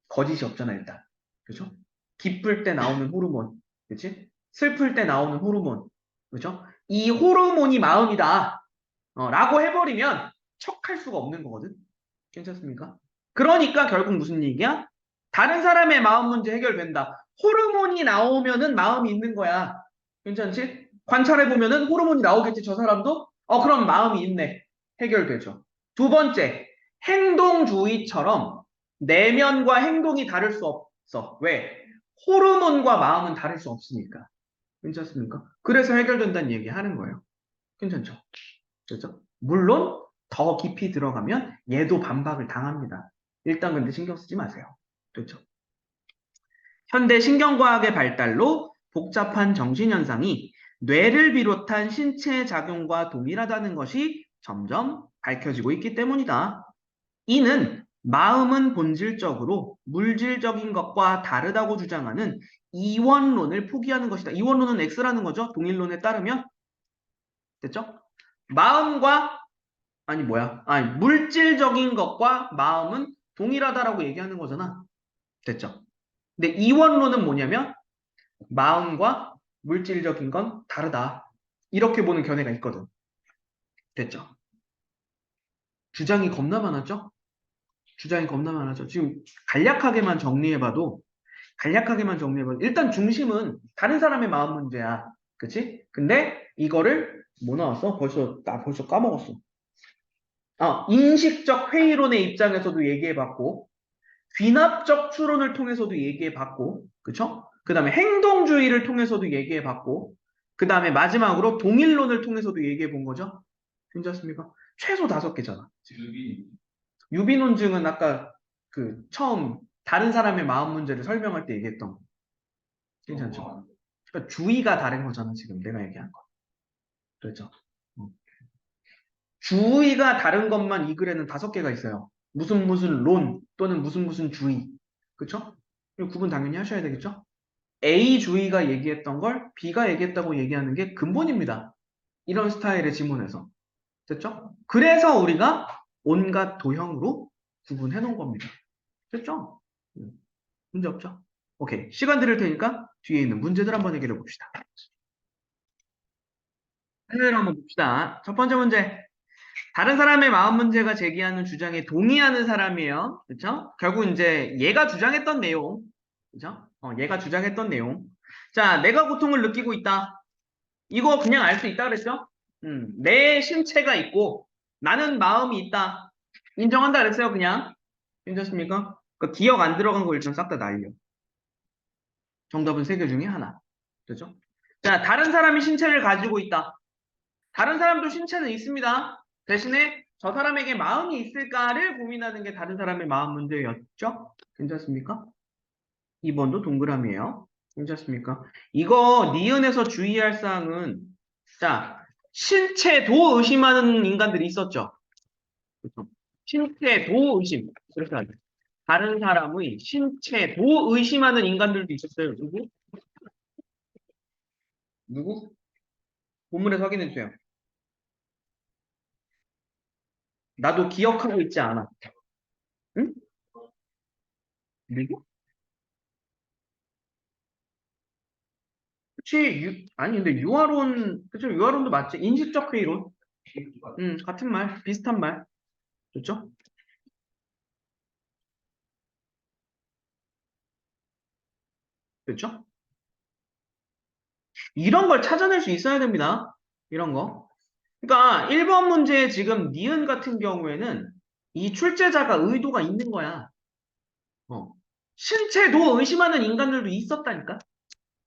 거짓이 없잖아, 일단. 그죠? 기쁠 때 나오는 호르몬. 그치? 슬플 때 나오는 호르몬. 그죠? 이 호르몬이 마음이다. 라고 해버리면 척할 수가 없는 거거든. 괜찮습니까? 그러니까 결국 무슨 얘기야? 다른 사람의 마음 문제 해결된다. 호르몬이 나오면은 마음이 있는 거야. 괜찮지? 관찰해보면은 호르몬이 나오겠지, 저 사람도? 그럼 마음이 있네. 해결되죠. 두 번째, 행동주의처럼 내면과 행동이 다를 수 없어. 왜? 호르몬과 마음은 다를 수 없으니까. 괜찮습니까? 그래서 해결된다는 얘기 하는 거예요. 괜찮죠? 그렇죠? 물론 더 깊이 들어가면 얘도 반박을 당합니다. 일단 근데 신경 쓰지 마세요. 그렇죠? 현대 신경과학의 발달로 복잡한 정신현상이 뇌를 비롯한 신체 작용과 동일하다는 것이 점점 밝혀지고 있기 때문이다. 이는 마음은 본질적으로 물질적인 것과 다르다고 주장하는 이원론을 포기하는 것이다. 이원론은 X라는 거죠. 동일론에 따르면. 됐죠? 마음과 물질적인 것과 마음은 동일하다라고 얘기하는 거잖아. 됐죠? 근데 이원론은 뭐냐면 마음과 물질적인 건 다르다. 이렇게 보는 견해가 있거든. 됐죠? 주장이 겁나 많았죠? 주장이 겁나 많았죠. 지금 간략하게만 정리해봐도 일단 중심은 다른 사람의 마음 문제야. 그치? 근데 이거를 뭐 나왔어? 나 벌써 까먹었어. 인식적 회의론의 입장에서도 얘기해봤고, 귀납적 추론을 통해서도 얘기해봤고, 그쵸? 그 다음에 행동주의를 통해서도 얘기해봤고, 그 다음에 마지막으로 동일론을 통해서도 얘기해본 거죠? 괜찮습니까? 최소 5개잖아. 유비논증은 아까 처음 다른 사람의 마음 문제를 설명할 때 얘기했던 거. 괜찮죠? 그러니까 주의가 다른 거잖아, 지금 내가 얘기한 거. 그렇죠? 어. 주의가 다른 것만 이 글에는 5개가 있어요. 무슨 론 또는 무슨 주의. 그쵸? 이거 구분 당연히 하셔야 되겠죠? A주의가 얘기했던 걸 B가 얘기했다고 얘기하는 게 근본입니다. 이런 스타일의 지문에서. 됐죠? 그래서 우리가 온갖 도형으로 구분해 놓은 겁니다. 됐죠? 문제 없죠? 오케이. 시간 드릴 테니까 뒤에 있는 문제들 한번 해결해 봅시다. 하나를 한번 봅시다. 첫 번째 문제. 다른 사람의 마음 문제가 제기하는 주장에 동의하는 사람이에요. 그렇죠? 결국 이제 얘가 주장했던 내용. 그렇죠? 얘가 주장했던 내용. 자, 내가 고통을 느끼고 있다. 이거 그냥 알 수 있다 그랬죠? 내 신체가 있고 나는 마음이 있다. 인정한다 그랬어요, 그냥. 괜찮습니까? 그 기억 안 들어간 거 일단 싹 다 날려. 정답은 3개 중에 하나. 그렇죠? 자, 다른 사람이 신체를 가지고 있다. 다른 사람도 신체는 있습니다. 대신에 저 사람에게 마음이 있을까를 고민하는 게 다른 사람의 마음 문제였죠? 괜찮습니까? 2번도 동그라미예요. 괜찮습니까? 이거 니은에서 주의할 사항은 자, 신체도 의심하는 인간들이 있었죠. 그렇죠? 신체도 의심. 그렇게 하죠. 다른 사람의 신체도 의심하는 인간들도 있었어요. 누구? 누구? 본문에서 확인해 주세요. 나도 기억하고 있지 않아. 응? 누구? 그치, 아니, 근데 유아론, 그쵸, 유아론도 맞지. 인식적 회의론. 같은 말, 비슷한 말. 그렇죠? 그렇죠? 이런 걸 찾아낼 수 있어야 됩니다. 이런 거. 그러니까 1번 문제 지금 니은 같은 경우에는 이 출제자가 의도가 있는 거야. 신체도 의심하는 인간들도 있었다니까.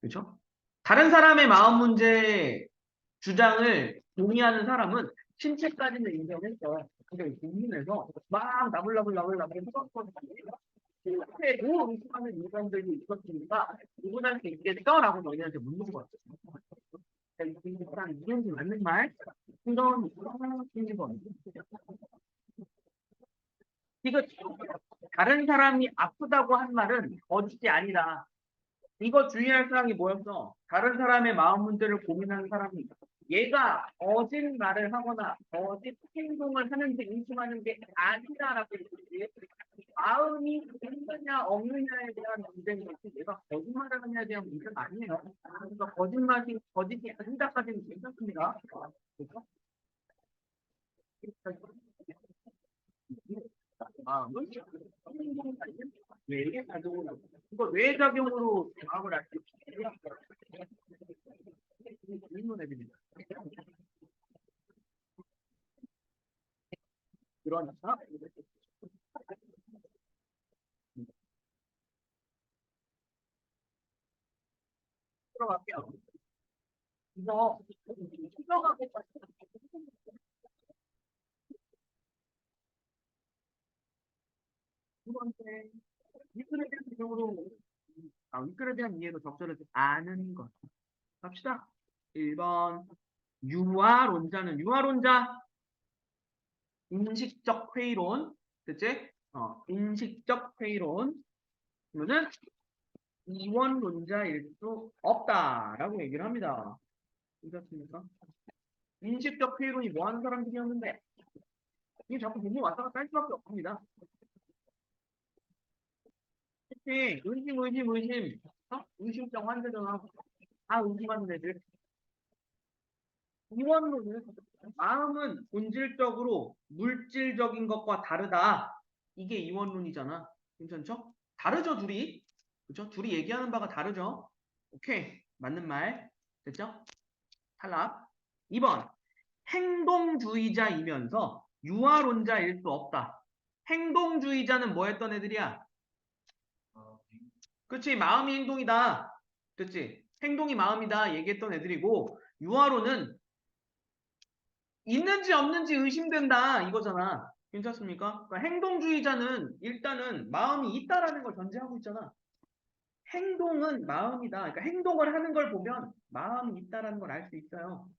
그죠? 다른 사람의 마음 문제 주장을 동의하는 사람은 신체까지는 인정했어. 근데 국민에서 막 나불나불 신체도 의심하는 인간들도 있었으니까 누구나 수 있겠어라고 너희한테 묻는 거야. 일단 이게 맞는 말? 이런 거. 이거 다른 사람이 아프다고 한 말은 거짓이 아니라 이거 주의할 사항이 뭐였어? 다른 사람의 마음 문제를 고민하는 사람이 얘가 거짓말을 하거나 거짓 행동을 하는지 의심하는 게 아니다라고 얘기했지. 마음이 있느냐 없느냐에 대한 문제인 것이 얘가 거짓말을 하느냐에 대한 문제가 아니에요. 그러니까 거짓이 아니다까지는 괜찮습니다. 그렇죠? 마음은 뇌에 작용을 하고 이거 뇌작용으로 마음을 알 수 있어요. 질문해드립니다. 그러니까 들어갈게요. 이거 수정하고 두 번째 위클에 대한 이용으로 위클에 대한 이해로 적절하지 않은 것 갑시다. 1번 유화론자 인식적 회의론 됐지? 인식적 회의론 그러면은 이원론자일 수 없다라고 얘기를 합니다. 괜찮습니까? 인식적 회의론이 뭐 하는 사람들이었는데 이게 자꾸 본인 왔다 갔다 할 수밖에 없습니다. 특히 의심 의심성 환자잖아. 다 의심하는 애들. 이원론은 마음은 본질적으로 물질적인 것과 다르다. 이게 이원론이잖아. 괜찮죠? 다르죠, 둘이? 그죠? 둘이 얘기하는 바가 다르죠? 오케이. 맞는 말. 됐죠? 탈락. 2번. 행동주의자이면서 유화론자일 수 없다. 행동주의자는 뭐 했던 애들이야? 그치? 마음이 행동이다. 그치? 행동이 마음이다. 얘기했던 애들이고, 유화론은 있는지 없는지 의심된다. 이거잖아. 괜찮습니까? 그러니까 행동주의자는 일단은 마음이 있다라는 걸 전제하고 있잖아. 행동은 마음이다. 그러니까 행동을 하는 걸 보면 마음이 있다라는 걸 알 수 있어요.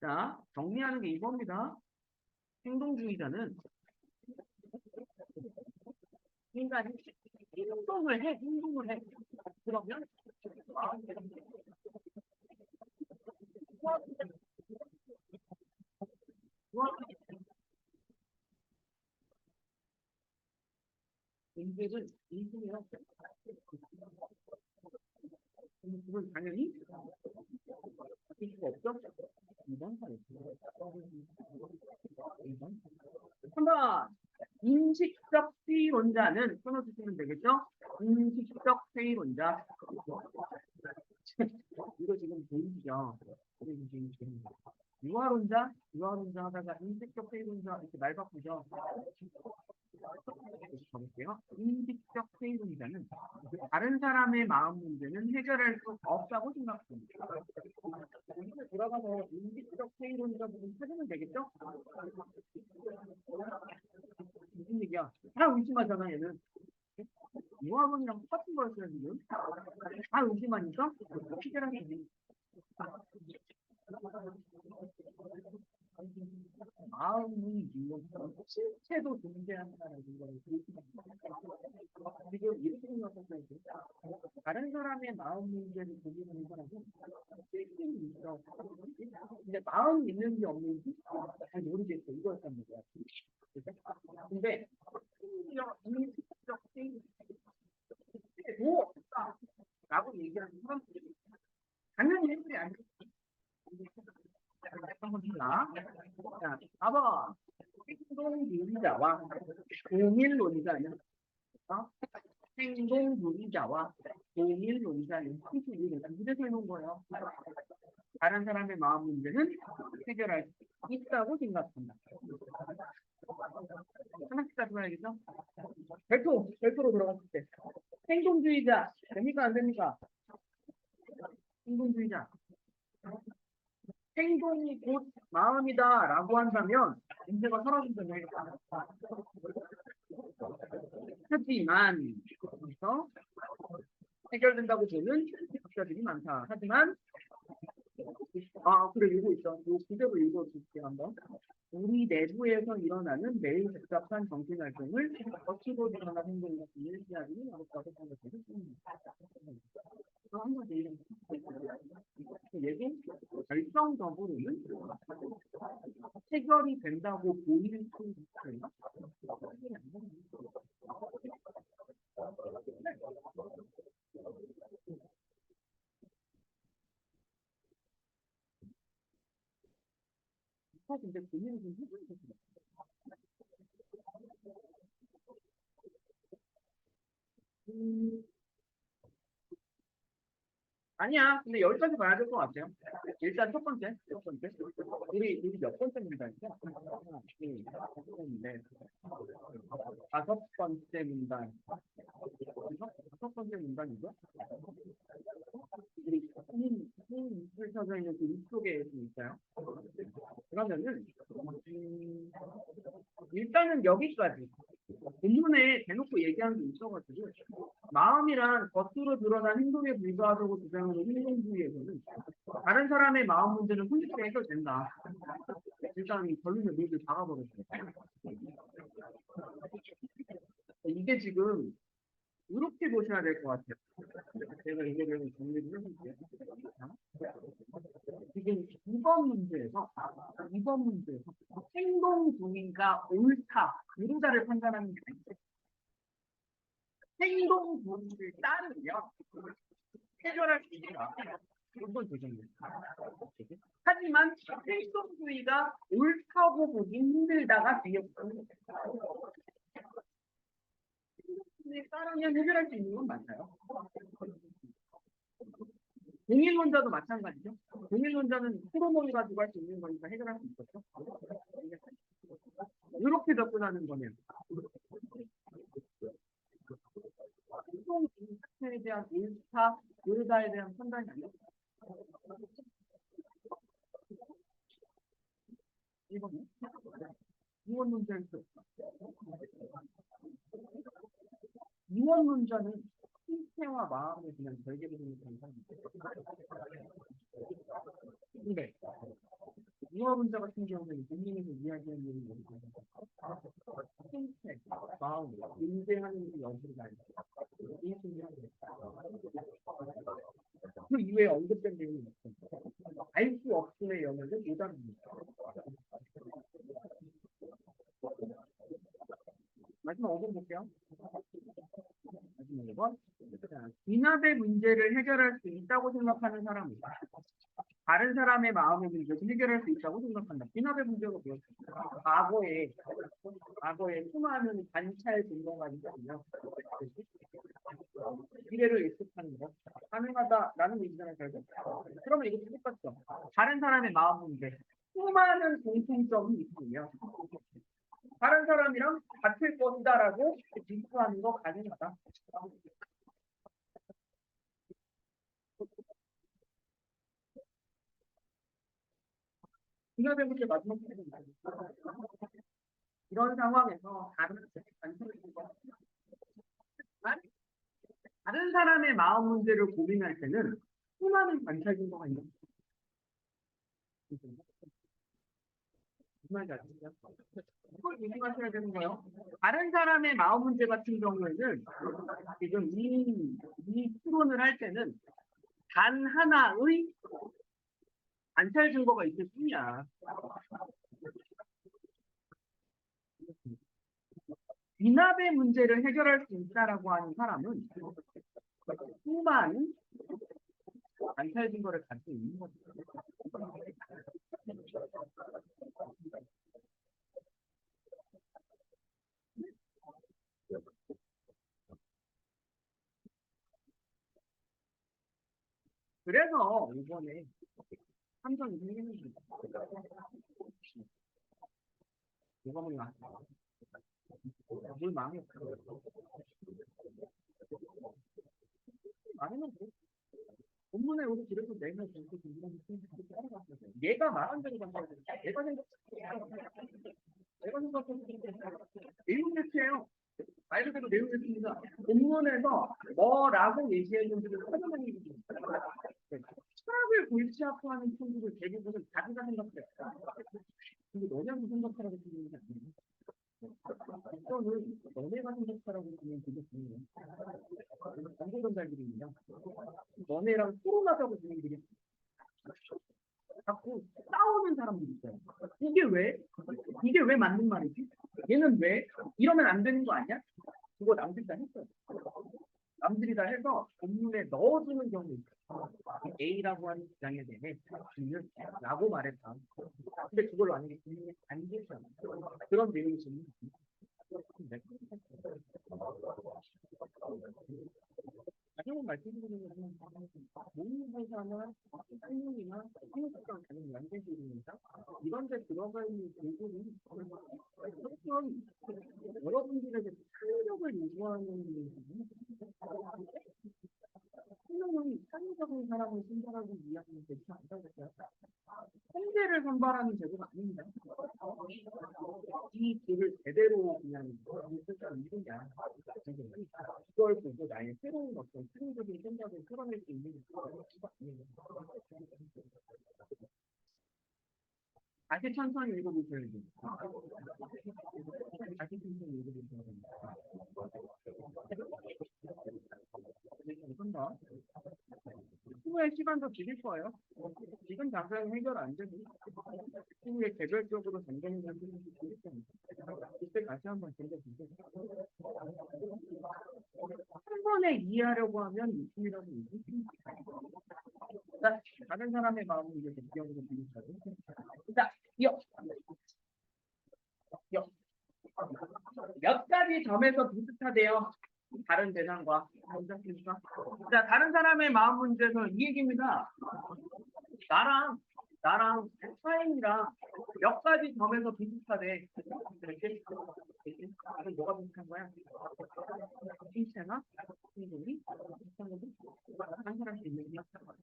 자, 정리하는 게 이겁니다. 행동주의자는 인간이 행동을 해. 그러면 마음이 인격은 인생이라 그건 당연히 바뀔 수가 없죠. 이번 판에 한번 인식적 회의론자는 끊어주시면 되겠죠? 인식적 회의론자 이거 지금 보이시죠? 유화론자 하다가 인식적 회의론자 이렇게 말 바꾸죠? 가볼게요. 인식적 회의론자는 다른 사람의 마음 문제는 해결할 수 없다고 생각합니다. 돌아가서 인식적 회의론자 부분 찾으면 되겠죠? 무슨 얘기야? 다 의심하잖아 얘는. 유화론이랑 똑같은 거였어요 지금. 다 의심하니까 해결하는 게 마음이 있는 실체도 존재한다는 걸 지금 이렇게 생각했어요. 다른 사람의 마음 문제를 고민하는 사람은 실체는 있어. 근데 마음이 있는지 없는지 잘 모르겠어. 이거였단 말이야. 근데 뭐 없다라고 얘기하는 사람들이 당연히 해결이 안 돼. 한번 자, 4번 행동주의자와 동일론자는 행동주의자와 동일론자는 이렇게 해놓은 거예요. 다른 사람의 마음 문제는 해결할 수 있다고 생각한다. 하나씩 다 다시 봐야겠죠? 별표로 들어갔을 때. 행동주의자. 됩니까? 안 됩니까? 행동주의자. 행동이 곧 마음이다라고 한다면 문제가 사라진다는 얘기다. 하지만 그래서 해결된다고 보는 학자들이 많다. 하지만 그래 이거 있어. 이 구절을 읽어줄게 한번. 우리 내부에서 일어나는 매일 복잡한 정신활동을 거치고 일어나는 행동 같은 일시하기는 어렵다고 생각해서 한 가지 이런 얘도 결정적으로는 해결이 된다고 보이는 수 있어요. 사실 이제 고민을 좀 해보는 거죠. 음, 아니야. 근데 여기까지 봐야 될 것 같아요. 일단 첫 번째. 우리 몇 번째 문단이죠? 하나, 둘, 셋, 넷, 다섯 번째 문단. 다섯 번째 문단이죠? 우리 힘을 쳐져 있는 그 위쪽에 있어요. 그러면은 일단은 여기까지. 본문에 대놓고 얘기하는 게 있어가지고 마음이란 겉으로 드러난 행동에 불과하다고 주장하는 행동주의에서는 다른 사람의 마음 문제는 손쉽게 해결된다. 일단 결론을 모두 박아버렸어요. 이게 지금 이렇게 보셔야 될 것 같아요. 제가 이거를 정리를 해볼게요. 지금 이번 문제에서 행동 중인가 옳다, 그르다를 판단하는 게 아니고 행동 중을 따르면 해결할 수 있다. 이건 조정입니다. 하지만 행동주의가 옳다고 보기 힘들다가 뒤에 따르면 해결할 수 있는 건 맞아요. 동일론자도 마찬가지죠. 동일론자는 호르몬을 가지고 할 수 있는 거니까 해결할 수 있었죠. 이렇게 접근하는 거면 행동 자체에 대한 옳다, 그르다에 대한 판단이 아니에요. 1번은 이원 문제에서 이원 문제는 신체와 마음에 그냥 별개되는 현상입니다. 근데 이원 문제 같은 경우는 본인에서 이야기하는 일이 뭐냐면 신체, 마음, 인재하는 게 여부를 알고 이 순간에 그 이외에 언급된 내용이 없습니다. 알 수 없음의 영역을 요답입니다. 마지막 5번 볼게요. 마지막 5번. 진압의 문제를 해결할 수 있다고 생각하는 사람은 다른 사람의 마음의 문제를 해결할 수 있다고 생각한다. 진압의 문제가 뭐였습니까? 과거에 수많은 관찰 증거가 있거든요. 미래를 예측하는 거 가능하다라는 얘기잖아요, 결국. 그러면 이거 똑같죠. 다른 사람의 마음 문제, 수많은 공통점이 있으며 다른 사람이랑 같을 것이다라고 비교하는 거 가능하다. 중요한 문제 마지막 문제입니다. 이런 상황에서 다른 사람의 마음 문제를 고민할 때는 수많은 관찰 증거가 있는 말이 아니죠. 그걸 조심하셔야 되는 거예요. 다른 사람의 마음 문제 같은 경우에는 지금 이 추론을 할 때는 단 하나의 관찰 증거가 있을 뿐이야. 미납의 문제를 해결할 수 있다라고 하는 사람은 수많은 관찰 증거를 가지고 있는 거죠. 그래서 이번에 삼성이 생기는 겁니다. 이거는 물 망해. 망하면 돼. 본문에 우리 그래서 내가 저렇게 궁금한 게 따라갔어요. 얘가 말한 대로 간다고. 내가 생각해서 내용 자체예요. 말 그대로 내용 자체입니다. 본문에서 뭐라고 얘기했는지를 설명해 주시면 철학을 골치 아파하는 친구들 대부분은 자기가 생각해요. 근데 너네가 생각하라고 쓰는 게 아니에요. 이거는 너네가 생각하라고 쓰는 그게 중요해요. 정보 전달들입니다. 너네랑 토론하자고 쓰는 게 자꾸 싸우는 사람들이 있어요. 이게 왜? 이게 왜 맞는 말이지? 얘는 왜? 이러면 안 되는 거 아니야? 그거 남들이 다 했어요. 남들이 다 해서 본문에 넣어주는 경우 있어요. A라고 하는 주장에 대해 B는 라고 말했다. 근데 그걸 만약에 본문에 안 계셔. 그런 내용이 있으면 가정을 말씀드리는 것은 모의고사나 학문이나 학문학과랑 다른 연계들입니다. 이런 데 들어가 있는 글들이 조금 여러분들에게 탄력을 요구하는 생명력이 창의적인 사람을 신선하고 이해하는 되지 않다고 생각합니다. 통계를 선발하는 제도가 아닙니다. 이 글을 제대로 그냥 글자를 읽은 게 아니라 그걸 보고 나의 새로운 어떤 창의적인 생각을 끌어낼 수 있는 수가 아니에요. 다시 천천히 읽어보셔야 돼요. 다시 천천히 읽어보셔야 됩니다. 조금 더 후에 시간도 드릴 거예요. 지금 당장 해결 안 되고 후에 개별적으로 점검을 하시는 게 드릴 겁니다. 이때 다시 한번 들려주세요. 한 번에 이해하려고 하면 유심이라고 얘기합니다. 자, 다른 사람의 마음을 이제 기억으로 비교하죠. 자, 몇 가지 점에서 비슷하대요. 다른 대상과. 괜찮습니까? 자, 다른 사람의 마음 문제에서 이 얘기입니다. 나랑 타인이랑 몇 가지 점에서 비슷하대. 이렇게? 그럼 뭐가 비슷한 거야? 신체나 행동이 비슷한 거지? 한 사람씩 있는 게 비슷한 거야.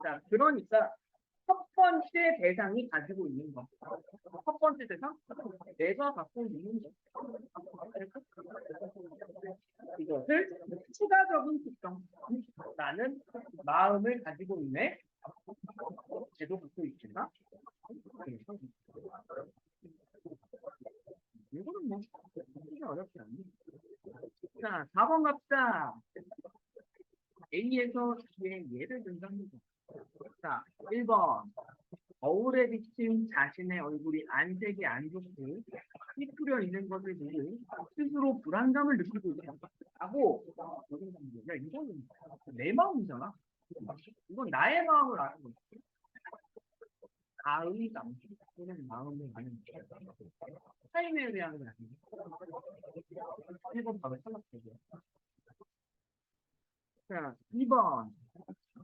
자, 그러니까 첫 번째 대상이 가지고 있는 거. 첫 번째 대상? 내가 갖고 있는 거. 이것을 추가적인 특성. 나는 마음을 가지고 있네. 쟤도 갖고 있겠나? 이거는 뭐, 크게 어렵지 않네. 자, 4번 갑시다. A에서 B의 예를 든답니다. 자, 1번. 거울에 비친 자신의 얼굴이 안색이 안 좋고 삐뚤어 있는 것을 보고 스스로 불안감을 느끼고 있다고. 야, 이거는 내 마음이잖아. 이건 나의 마음을 아는 거지. 나의 감 또는 마음을 아는 거지. 타인에 대한 건 아니고. 1번 바로 탈락되고요. 자, 2번.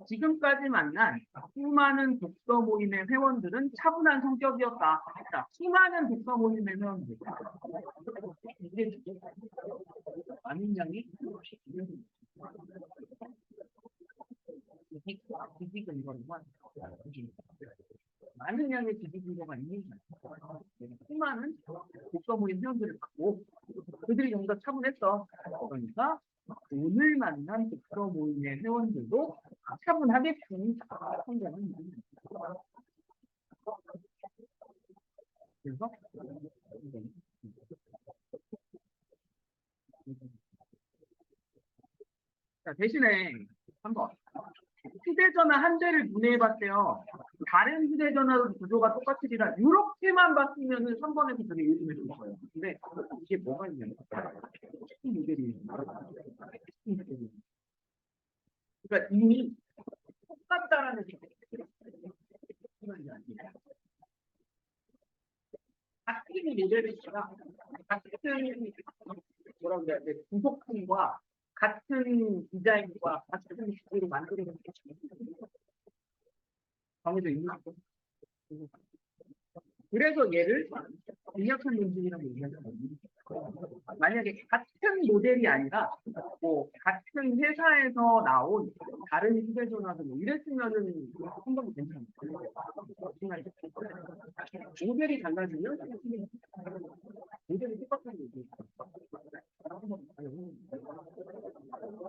지금까지 만난 수많은 독서 모임의 회원들은 차분한 성격이었다. 자, 수많은 독서 모임의 회원들. 이게 많은 양이 지식은 이거지만 많은 양의 지식 근거가 있는 거야. 수많은 독서 모임 회원들을 갖고 그들이 좀 더 차분했어. 그러니까 오늘 만난 독서 모임의 회원들도 차분하겠지. 성장은 그래서 자, 대신에 한번 휴대전화 한 대를 분해해봤대요. 다른 휴대전화 구조가 똑같으리라 이렇게만 봤으면 3번에서 되게 요즘에 줄 거예요. 근데 이게 뭐가 있냐면 특히 모델이 그러니까 이미 똑같다라는 게 같은 모델이지만 같은 뭐라고 해야 돼 구속품과 같은 디자인과 같은 기술로 만드는 게 정해져 있는 거죠. 그래서 얘를 빈약한 논증이라고 얘기하는 거예요. 만약에 같은 모델이 아니라 뭐 같은 회사에서 나온 다른 휴대전화도 뭐 이랬으면은 한번 괜찮아요. 모델이 달라지면 모델이 똑같은 거지.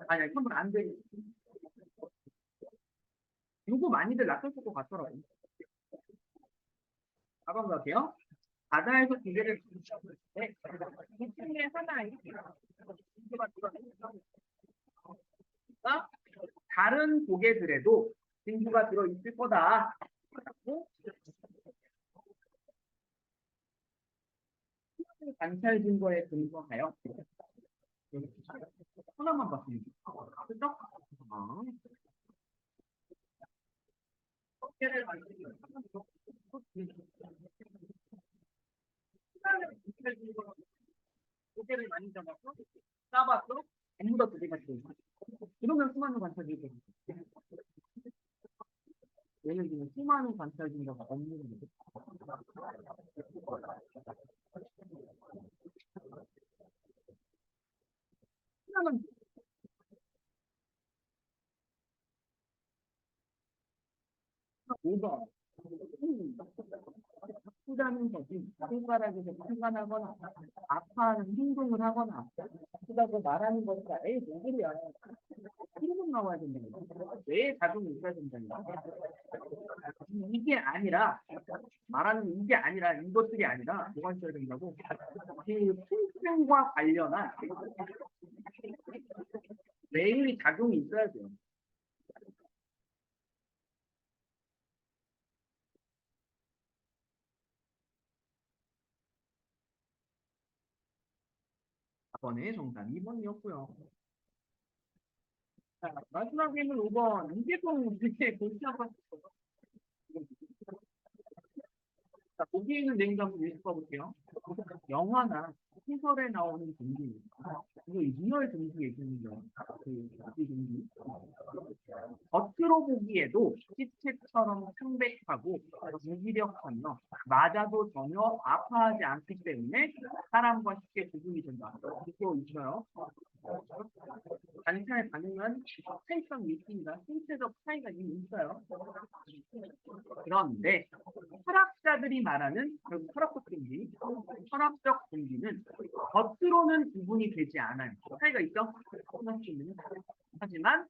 아니, 한번 안 돼. 요거 많이들 낚였을 것 같더라고요. 4번 갈게요. 바다에서 두 개를 네. 이 중에 하나에 다른 고개들에도 진주가 들어있을 거다. 관찰 증거에 근거하여 하나만 봤습니다. 그죠? 고개를 만들면 고개를 많이 잡아서 싸봤어? 전부 다 두 개가 들어있어. 그러면 수많은 관찰이 되겠죠. 예를 들면 수많은 관찰 증거가 없는 거죠. 하나만 5번. 아프다는 것이 손가락에서 피가 나거나 아파하는 행동을 하거나 아프다고 말하는 것이 아예 모델이야. 이름은 나와야 된다는 거야. 뇌에 작용이 있어야 된다는 거야. 이게 아니라 말하는 이게 아니라 이것들이 아니라 뭐가 있어야 된다고? 그 풍경과 관련한 매일이 작용이 있어야 돼요. 번의 정답 2번이었고요. 자, 마지막에는 5번. 이게 좀 이렇게 골치아파. 자, 보기에 있는 내용도 한번 읽어볼게요. 영화나 소설에 나오는 동기. 이거 리얼 동기 얘기는요. 이 동기. 겉으로 보기에도 시체처럼 창백하고 무기력하며 맞아도 전혀 아파하지 않기 때문에 사람과 쉽게 구분이 된다. 이거 있어요. 관찰 가능한 차이점이 있습니다. 신체적 차이가 이미 있어요. 그런데 철학자들이 말하는 결국 철학적 동기, 철학적 동기는 겉으로는 구분이 되지 않아요. 차이가 있죠? 하지만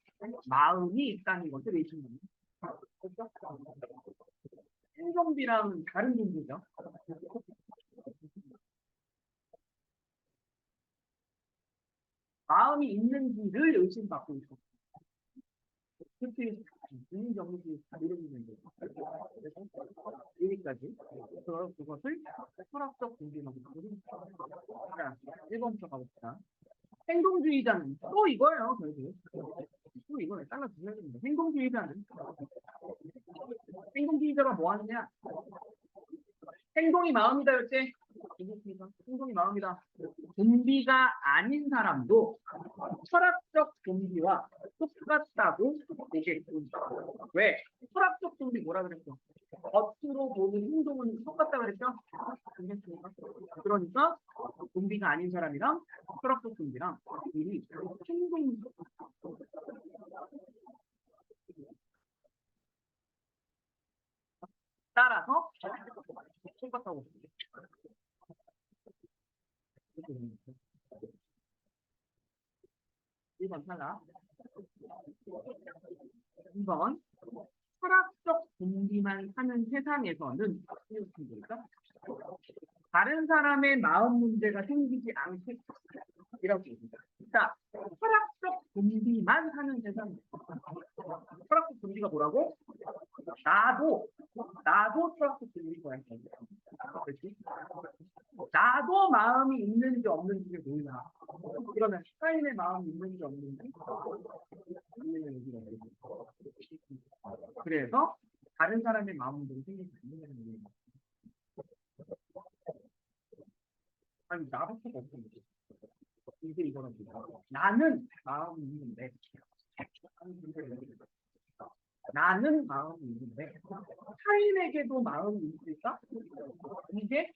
마음이 있다는 것을 의심합니다 행정비랑 다른 종교죠. 마음이 있는지를 의심받고 있어. 특히 인정이 이루어지는데 여기까지 그것을 철학적 동기라고 부르는 자, 1번부터 가봅시다. 행동주의자는 또 이거예요, 결국. 또 이거예요. 잘라주셔야 됩니다. 행동주의자가 뭐 하느냐? 행동이 마음이다였지? 행동이 마음이다. 좀비가 아닌 사람도 철학적 좀비와 똑같다고 얘기했습니다. 왜? 철학적 좀비 뭐라 그랬어? 겉으로 보는 행동은 똑같다 그랬죠? 그러니까 좀비가 아닌 사람이랑 철학적 좀비랑 이 행동 따라서 똑같다고 1번 탈락. 2번 철학적 동기만 사는 세상에서는 다른 사람의 마음 문제가 생기지 않겠이라고 얘기합니다. 자, 철학적 동기만 사는 세상. 철학적 동기가 뭐라고? 나도 철학적 동기인 거야. 그렇지? 나도 마음이 있는지 없는지를 몰라. 그러면 타인의 마음이 있는지 없는지 그래서 다른 사람의 마음들이 생기지 않는다는 얘기예요. 아니 나부터가 없는 거지. 이게 이거랍니다. 나는 마음이 있는데 나는 마음이 있는데 타인에게도 마음이 있을까? 이게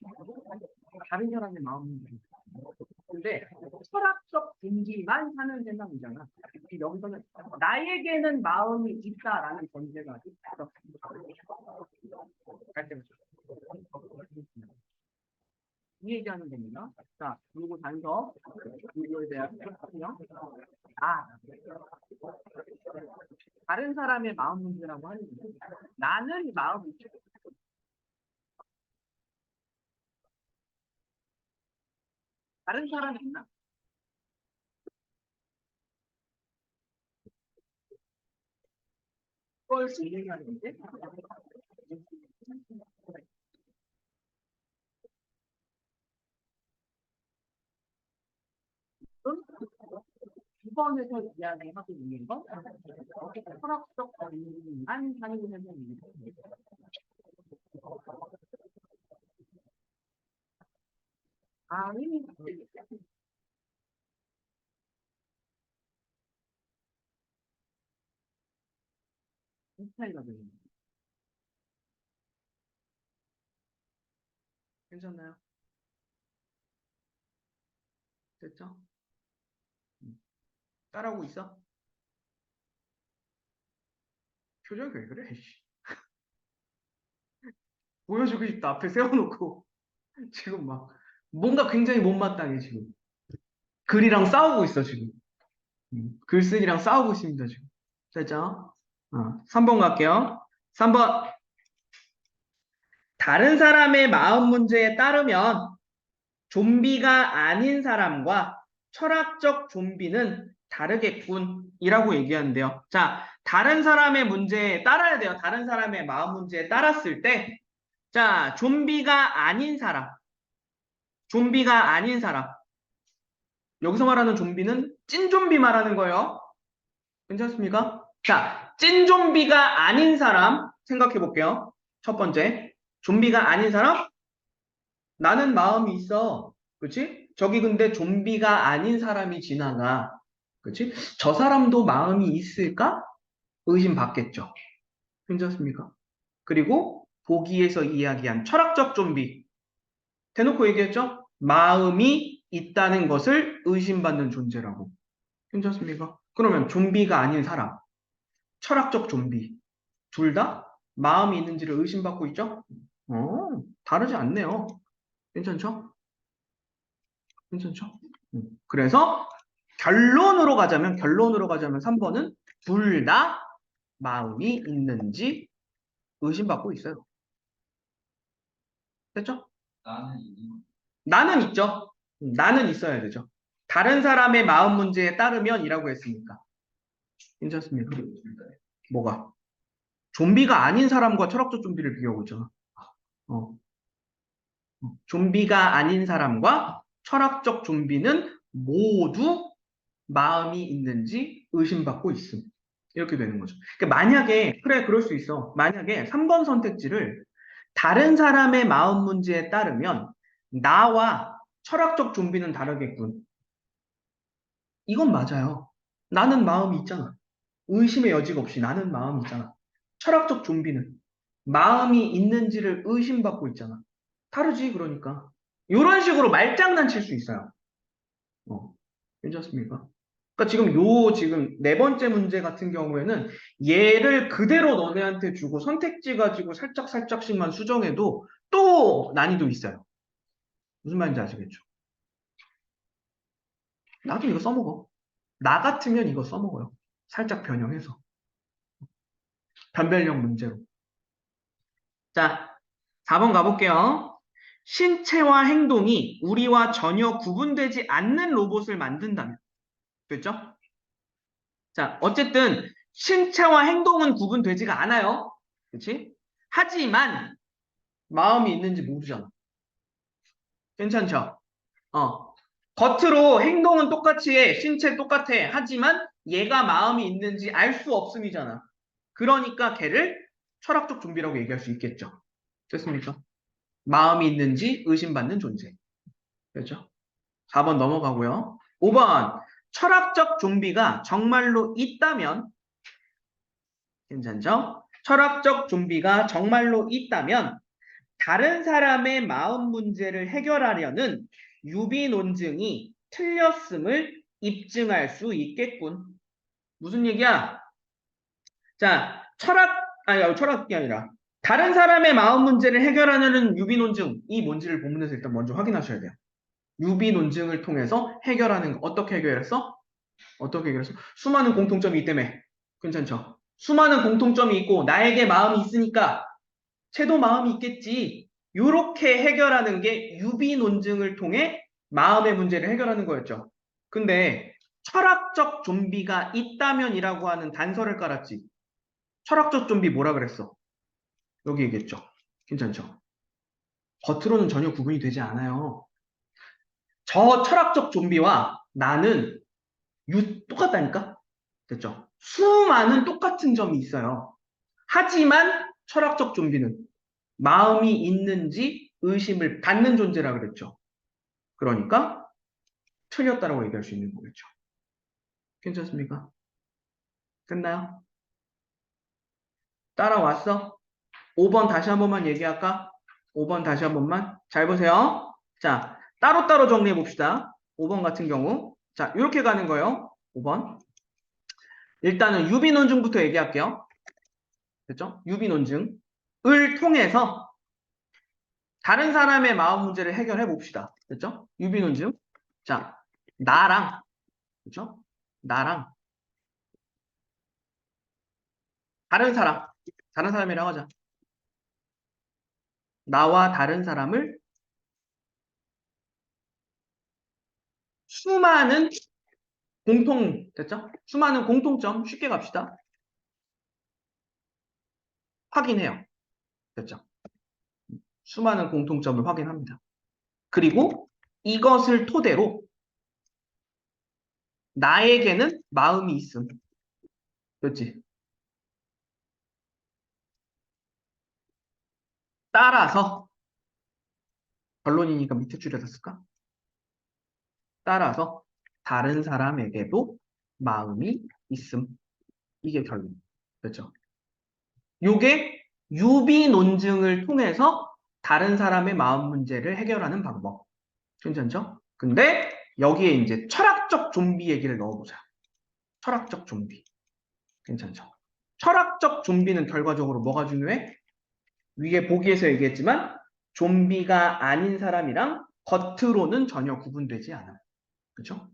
다른 사람의 마음인데. 근데 철학적 분기만 하는 세상이잖아. 여기서는 나에게는 마음이 있다라는 전제가 있어. 갈 때부터. 이 얘기하는 겁니다. 자, 그리고 단서, 이거에 대한 설명. 아, 다른 사람의 마음 문제라고 하는 게 나는 마음이 있죠. 다른 사람이 있나? 그걸 진행하는데 두 번에서 이야기하고 있는 건 철학적 관념만 하는 세상입니다. 아니, 스타일가 되는 괜찮나요? 됐죠? 따라오고 있어? 표정이 왜 그래? 씨. 보여주고 싶다. 앞에 세워놓고 지금 막 뭔가 굉장히 못마땅해 지금. 글이랑 싸우고 있어 지금. 글쓰기랑 싸우고 있습니다 지금. 됐죠? 3번 갈게요. 3번. 다른 사람의 마음 문제에 따르면 좀비가 아닌 사람과 철학적 좀비는 다르겠군 이라고 얘기하는데요. 자, 다른 사람의 문제에 따라야 돼요. 다른 사람의 마음 문제에 따랐을 때 자, 좀비가 아닌 사람, 좀비가 아닌 사람. 여기서 말하는 좀비는 찐 좀비 말하는 거예요. 괜찮습니까? 자, 찐 좀비가 아닌 사람 생각해 볼게요. 첫 번째, 좀비가 아닌 사람? 나는 마음이 있어. 그치? 저기 근데 좀비가 아닌 사람이 지나가. 그치? 저 사람도 마음이 있을까? 의심받겠죠. 괜찮습니까? 그리고 보기에서 이야기한 철학적 좀비. 대놓고 얘기했죠? 마음이 있다는 것을 의심받는 존재라고. 괜찮습니까? 그러면 좀비가 아닌 사람, 철학적 좀비. 둘 다 마음이 있는지를 의심받고 있죠? 다르지 않네요. 괜찮죠? 괜찮죠? 그래서 결론으로 가자면 3번은 둘 다 마음이 있는지 의심받고 있어요. 됐죠? 나는 이 나는 있죠. 나는 있어야 되죠. 다른 사람의 마음 문제에 따르면 이라고 했으니까. 괜찮습니까? 뭐가? 좀비가 아닌 사람과 철학적 좀비를 비교하고 있잖아. 어. 좀비가 아닌 사람과 철학적 좀비는 모두 마음이 있는지 의심받고 있음. 이렇게 되는 거죠. 그러니까 만약에, 그래, 그럴 수 있어. 만약에 3번 선택지를 다른 사람의 마음 문제에 따르면 나와 철학적 좀비는 다르겠군. 이건 맞아요. 나는 마음이 있잖아. 의심의 여지가 없이 나는 마음이 있잖아. 철학적 좀비는 마음이 있는지를 의심받고 있잖아. 다르지, 그러니까. 이런 식으로 말장난 칠 수 있어요. 어, 괜찮습니까? 그러니까 지금 네 번째 문제 같은 경우에는 얘를 그대로 너네한테 주고 선택지 가지고 살짝씩만 수정해도 또 난이도 있어요. 무슨 말인지 아시겠죠? 나도 이거 써먹어. 나 같으면 이거 써먹어요. 살짝 변형해서. 변별력 문제로. 자, 4번 가볼게요. 신체와 행동이 우리와 전혀 구분되지 않는 로봇을 만든다면. 됐죠? 자, 어쨌든 신체와 행동은 구분되지가 않아요. 그렇지? 하지만 마음이 있는지 모르잖아. 괜찮죠? 어. 겉으로 행동은 똑같이 해. 신체 똑같아. 하지만 얘가 마음이 있는지 알 수 없음이잖아. 그러니까 걔를 철학적 좀비라고 얘기할 수 있겠죠. 됐습니까? 마음이 있는지 의심받는 존재. 됐죠? 4번 넘어가고요. 5번. 철학적 좀비가 정말로 있다면 괜찮죠? 철학적 좀비가 정말로 있다면 다른 사람의 마음 문제를 해결하려는 유비 논증이 틀렸음을 입증할 수 있겠군. 무슨 얘기야? 자, 철학이 아니라 다른 사람의 마음 문제를 해결하려는 유비 논증, 이 뭔지를 본문에서 일단 먼저 확인하셔야 돼요. 유비 논증을 통해서 해결하는 거. 어떻게 해결했어? 어떻게 해결했어? 수많은 공통점이 있기 때문에. 괜찮죠? 수많은 공통점이 있고 나에게 마음이 있으니까 쟤도 마음이 있겠지. 요렇게 해결하는 게 유비 논증을 통해 마음의 문제를 해결하는 거였죠. 근데 철학적 좀비가 있다면이라고 하는 단서를 깔았지. 철학적 좀비 뭐라 그랬어? 여기 얘기했죠. 괜찮죠? 겉으로는 전혀 구분이 되지 않아요. 저 철학적 좀비와 나는 똑같다니까? 됐죠? 수많은 똑같은 점이 있어요. 하지만 철학적 좀비는 마음이 있는지 의심을 받는 존재라 그랬죠. 그러니까 틀렸다라고 얘기할 수 있는 거겠죠. 괜찮습니까? 됐나요? 따라왔어? 5번 다시 한 번만 얘기할까? 5번 다시 한 번만. 잘 보세요. 자, 따로따로 정리해 봅시다. 5번 같은 경우. 자, 이렇게 가는 거예요. 5번. 일단은 유비 논증부터 얘기할게요. 됐죠? 유비 논증을 통해서 다른 사람의 마음 문제를 해결해 봅시다. 됐죠? 유비 논증. 자, 나랑, 그죠? 나랑 다른 사람이라고 하자. 나와 다른 사람을 수많은 됐죠? 수많은 공통점, 쉽게 갑시다. 확인해요. 됐죠? 수많은 공통점을 확인합니다. 그리고 이것을 토대로 나에게는 마음이 있음. 그렇지? 따라서, 결론이니까 밑에 줄여다 쓸까? 따라서 다른 사람에게도 마음이 있음. 이게 결론. 그렇죠? 요게 유비 논증을 통해서 다른 사람의 마음 문제를 해결하는 방법. 괜찮죠? 근데 여기에 이제 철학적 좀비 얘기를 넣어보자. 철학적 좀비. 괜찮죠? 철학적 좀비는 결과적으로 뭐가 중요해? 위에 보기에서 얘기했지만 좀비가 아닌 사람이랑 겉으로는 전혀 구분되지 않아. 그렇죠?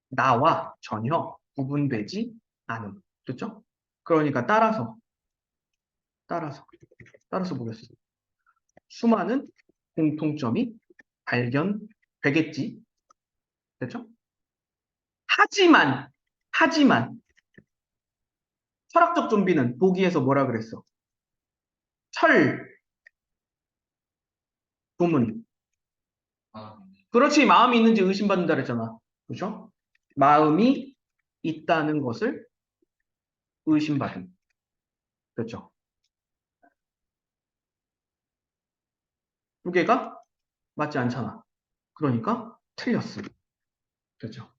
나와 전혀 구분되지 않음. 그렇죠? 그러니까 따라서 보겠어. 수많은 공통점이 발견되겠지. 됐죠? 하지만 철학적 좀비는 보기에서 뭐라 그랬어? 철, 조문. 아, 그렇지, 마음이 있는지 의심받는다 그랬잖아. 그죠? 마음이 있다는 것을 의심받은. 그렇죠? 두 개가 맞지 않잖아. 그러니까 틀렸어. 그렇죠?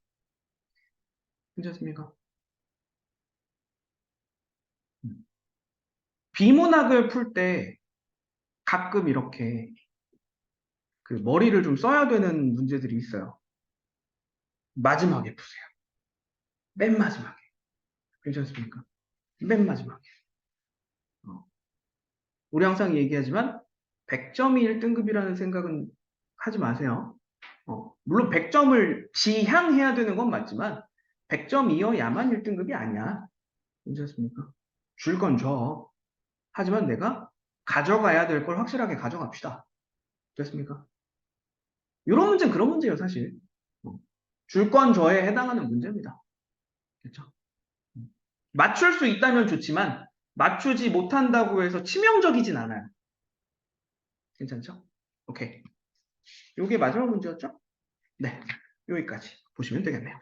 괜찮습니까? 비문학을 풀 때 가끔 이렇게 그 머리를 좀 써야 되는 문제들이 있어요. 마지막에 푸세요. 맨 마지막에. 괜찮습니까? 맨 마지막에. 어. 우리 항상 얘기하지만 100점이 1등급이라는 생각은 하지 마세요. 물론 100점을 지향해야 되는 건 맞지만 100점이어야만 1등급이 아니야. 괜찮습니까? 줄 건 줘. 하지만 내가 가져가야 될 걸 확실하게 가져갑시다. 됐습니까? 이런 문제는 그런 문제예요, 사실. 줄 건 줘에 해당하는 문제입니다. 그렇죠? 맞출 수 있다면 좋지만 맞추지 못한다고 해서 치명적이진 않아요. 괜찮죠? 오케이. 요게 마지막 문제였죠? 네. 여기까지 보시면 되겠네요.